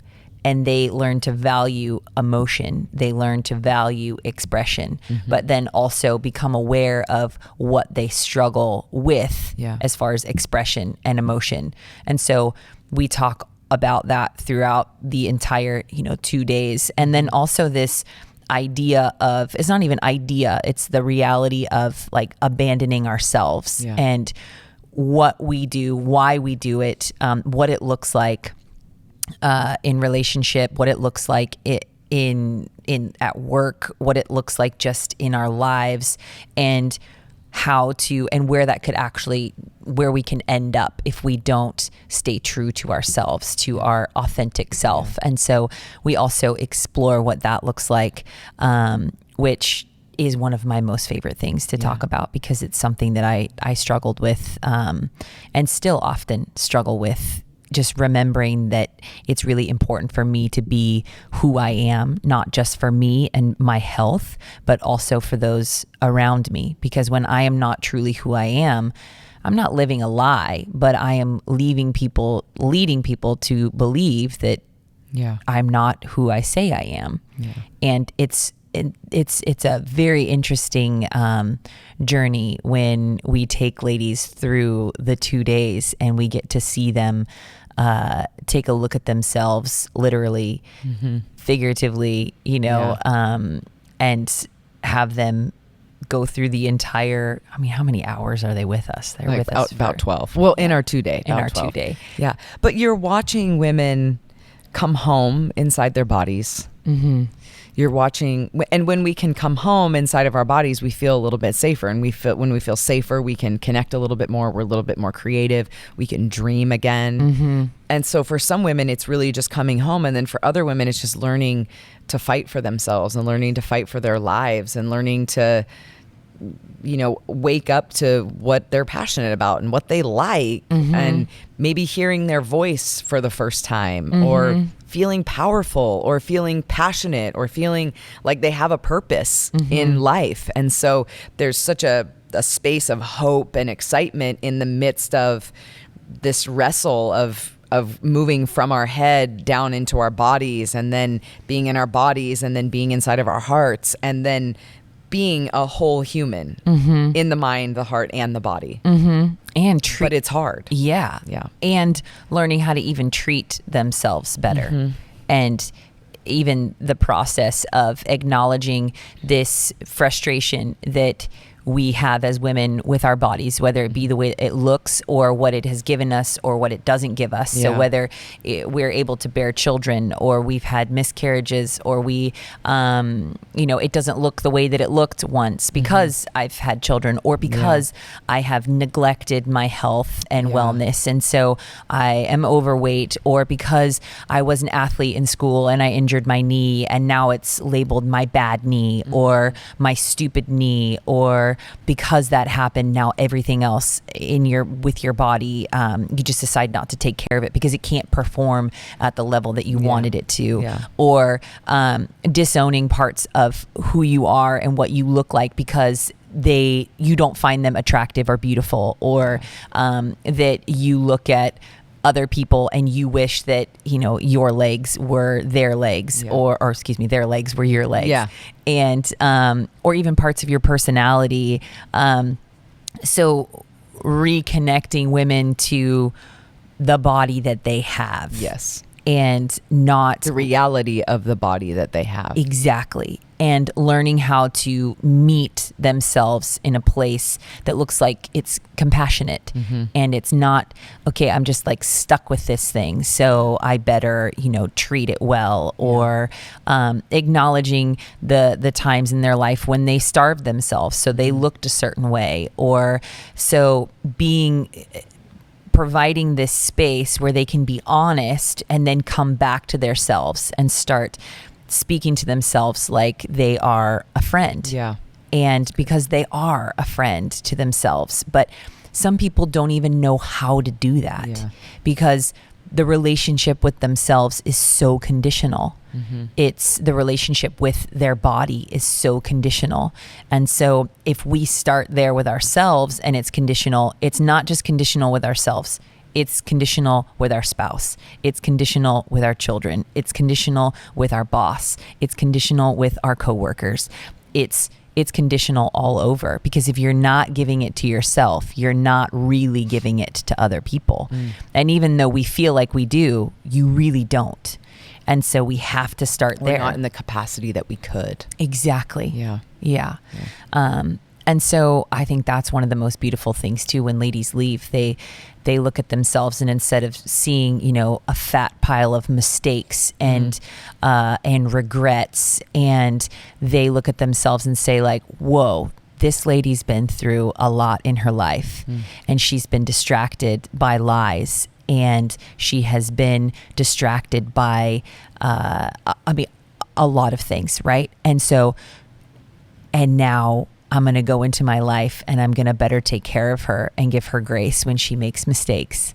[SPEAKER 2] and they learn to value emotion, they learn to value expression, but then also become aware of what they struggle with as far as expression and emotion. And so we talk about that throughout the entire 2 days. And then also this idea of, it's not even idea, it's the reality of like abandoning ourselves and what we do, why we do it, what it looks like in relationship, what it looks like in at work, what it looks like just in our lives, and how to, and where that could actually, where we can end up if we don't stay true to ourselves, to our authentic self. And so we also explore what that looks like, which is one of my most favorite things to talk about, because it's something that I struggled with, and still often struggle with, just remembering that it's really important for me to be who I am, not just for me and my health, but also for those around me. Because when I am not truly who I am, I'm not living a lie, but I am leading people to believe that I'm not who I say I am. And it's a very interesting journey when we take ladies through the 2 days and we get to see them take a look at themselves, literally, figuratively, and have them go through the entire, I mean, how many hours are they with us? They're
[SPEAKER 1] like
[SPEAKER 2] with us
[SPEAKER 1] about 12. Well, in our 2 day.
[SPEAKER 2] In our
[SPEAKER 1] 12.
[SPEAKER 2] 2 day.
[SPEAKER 1] Yeah. But you're watching women come home inside their bodies You're watching, and when we can come home inside of our bodies, we feel a little bit safer. And when we feel safer, we can connect a little bit more. We're a little bit more creative. We can dream again. And so for some women, it's really just coming home. And then for other women, it's just learning to fight for themselves and learning to fight for their lives and learning to, wake up to what they're passionate about and what they like, and maybe hearing their voice for the first time, or feeling powerful, or feeling passionate, or feeling like they have a purpose in life. And so there's such a space of hope and excitement in the midst of this wrestle of moving from our head down into our bodies, and then being in our bodies, and then being inside of our hearts, and then being a whole human in the mind, the heart, and the body. But it's hard.
[SPEAKER 2] Yeah. And learning how to even treat themselves better. And even the process of acknowledging this frustration that we have as women with our bodies, whether it be the way it looks or what it has given us or what it doesn't give us. So whether we're able to bear children, or we've had miscarriages, or we, it doesn't look the way that it looked once because I've had children, or because I have neglected my health and wellness. And so I am overweight, or because I was an athlete in school and I injured my knee and now it's labeled my bad knee or my stupid knee, or because that happened, now everything else with your body, you just decide not to take care of it because it can't perform at the level that you wanted it to, or disowning parts of who you are and what you look like because you don't find them attractive or beautiful, or that you look at other people and you wish that your legs were their legs, or excuse me, their legs were your legs, and or even parts of your personality. So reconnecting women to the body that they have, and not
[SPEAKER 1] the reality of the body that they have.
[SPEAKER 2] Exactly. And learning how to meet themselves in a place that looks like it's compassionate, and it's not, okay, I'm just like stuck with this thing, so I better, treat it well, or acknowledging the times in their life when they starved themselves, so they looked a certain way, or so providing this space where they can be honest and then come back to themselves and start speaking to themselves like they are a friend. And because they are a friend to themselves. But some people don't even know how to do that because the relationship with themselves is so conditional. It's the relationship with their body is so conditional. And so if we start there with ourselves and it's conditional, it's not just conditional with ourselves. It's conditional with our spouse. It's conditional with our children. It's conditional with our boss. It's conditional with our coworkers. It's conditional all over, because if you're not giving it to yourself, you're not really giving it to other people. And even though we feel like we do, you really don't. And so we have to start there.
[SPEAKER 1] We're not in the capacity that we could.
[SPEAKER 2] Exactly. Yeah. And so I think that's one of the most beautiful things too. When ladies leave, they look at themselves, and instead of seeing, a fat pile of mistakes and regrets, and they look at themselves and say like, whoa, this lady's been through a lot in her life, and she's been distracted by lies, and she has been distracted by, a lot of things, right? And now I'm going to go into my life and I'm going to better take care of her and give her grace when she makes mistakes.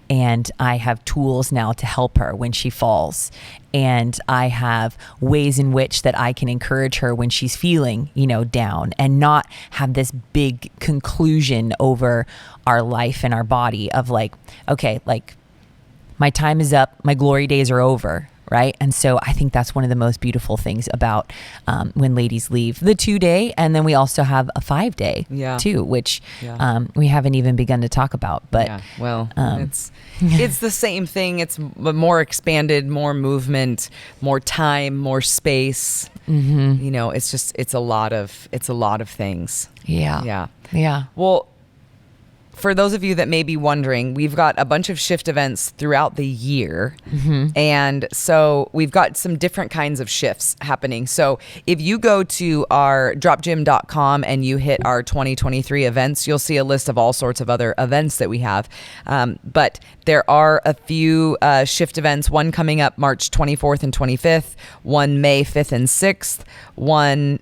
[SPEAKER 2] And I have tools now to help her when she falls. And I have ways in which that I can encourage her when she's feeling, down, and not have this big conclusion over our life and our body of like, okay, like my time is up, my glory days are over. Right. And so I think that's one of the most beautiful things about when ladies leave, the 2-day. And then we also have a 5-day too, which we haven't even begun to talk about. But
[SPEAKER 1] it's the same thing. It's more expanded, more movement, more time, more space. It's a lot of things.
[SPEAKER 2] Yeah.
[SPEAKER 1] Well, for those of you that may be wondering, we've got a bunch of shift events throughout the year. And so we've got some different kinds of shifts happening. So if you go to our dropgym.com and you hit our 2023 events, you'll see a list of all sorts of other events that we have. But there are a few shift events, one coming up March 24th and 25th, one May 5th and 6th, one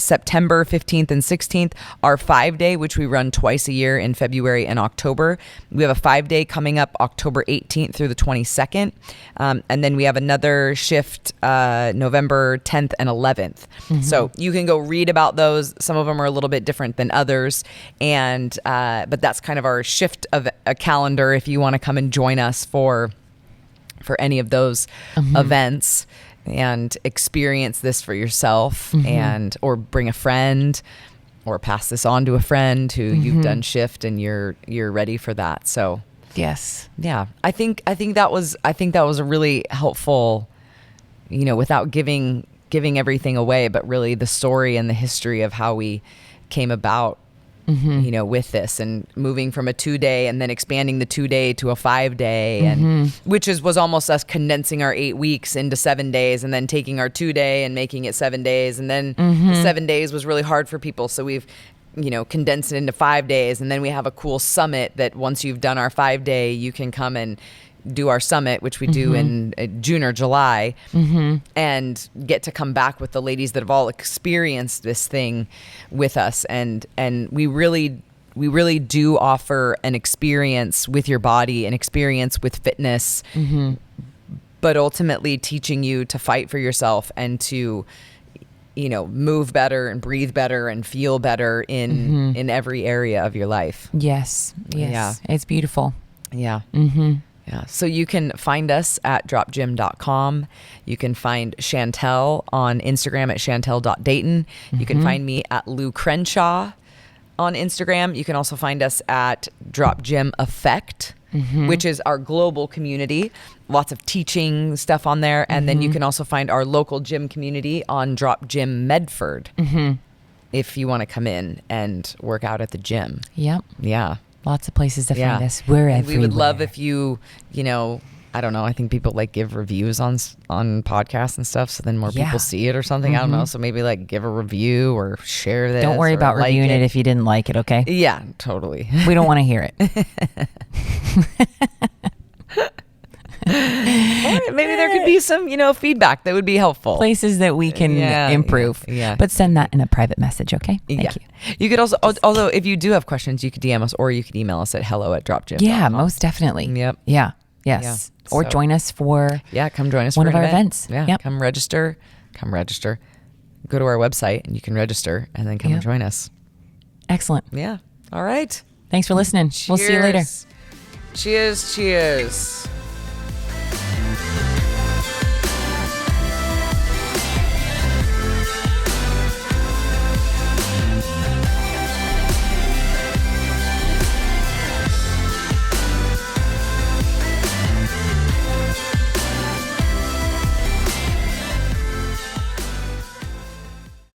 [SPEAKER 1] September 15th and 16th, our 5-day, which we run twice a year in February and October. We have a 5-day coming up October 18th through the 22nd. And then we have another shift November 10th and 11th. So you can go read about those. Some of them are a little bit different than others. And but that's kind of our shift of a calendar if you want to come and join us for any of those events and experience this for yourself, and or bring a friend or pass this on to a friend who you've done shift and you're ready for that. So
[SPEAKER 2] Yes.
[SPEAKER 1] yeah, I think that was a really helpful, without giving everything away, but really the story and the history of how we came about, with this, and moving from a 2-day and then expanding the 2-day to a 5-day, and which was almost us condensing our 8 weeks into 7 days, and then taking our 2-day and making it 7 days, and then the 7 days was really hard for people, so we've condensed it into 5 days, and then we have a cool summit that once you've done our 5-day, you can come and do our summit, which we do in June or July, and get to come back with the ladies that have all experienced this thing with us. And we really do offer an experience with your body, an experience with fitness, but ultimately teaching you to fight for yourself and to, move better and breathe better and feel better in every area of your life.
[SPEAKER 2] Yes.
[SPEAKER 1] Yeah.
[SPEAKER 2] It's beautiful.
[SPEAKER 1] Yeah. Yeah. So you can find us at dropgym.com. You can find Chantel on Instagram at chantel.dayton. You can find me at Lou Crenshaw on Instagram. You can also find us at Drop Gym Effect, which is our global community. Lots of teaching stuff on there. And then you can also find our local gym community on Drop Gym Medford if you want to come in and work out at the gym.
[SPEAKER 2] Yep.
[SPEAKER 1] Yeah.
[SPEAKER 2] Lots of places to find us. We're
[SPEAKER 1] and
[SPEAKER 2] everywhere.
[SPEAKER 1] we would love if you, I don't know. I think people give reviews on podcasts and stuff, so then more people see it or something. I don't know. So maybe give a review or share this.
[SPEAKER 2] Don't worry about reviewing it if you didn't like it, okay?
[SPEAKER 1] Yeah, totally.
[SPEAKER 2] We don't want to hear it.
[SPEAKER 1] Or maybe there could be some, feedback that would be helpful.
[SPEAKER 2] Places that we can improve.
[SPEAKER 1] Yeah.
[SPEAKER 2] But send that in a private message, okay? Thank you.
[SPEAKER 1] You could also, although if you do have questions, you could DM us or you could email us at hello@dropgym.com.
[SPEAKER 2] Yeah, most definitely.
[SPEAKER 1] Yep.
[SPEAKER 2] Yeah. Yes.
[SPEAKER 1] Yeah.
[SPEAKER 2] Or
[SPEAKER 1] So-
[SPEAKER 2] join us for
[SPEAKER 1] Come join us
[SPEAKER 2] one
[SPEAKER 1] for
[SPEAKER 2] of
[SPEAKER 1] an
[SPEAKER 2] our
[SPEAKER 1] event.
[SPEAKER 2] events.
[SPEAKER 1] Yeah,
[SPEAKER 2] Yep.
[SPEAKER 1] come register. Go to our website and you can register and then come and join us.
[SPEAKER 2] Excellent.
[SPEAKER 1] Yeah. All right.
[SPEAKER 2] Thanks for listening. We'll see you later.
[SPEAKER 1] Cheers. Cheers.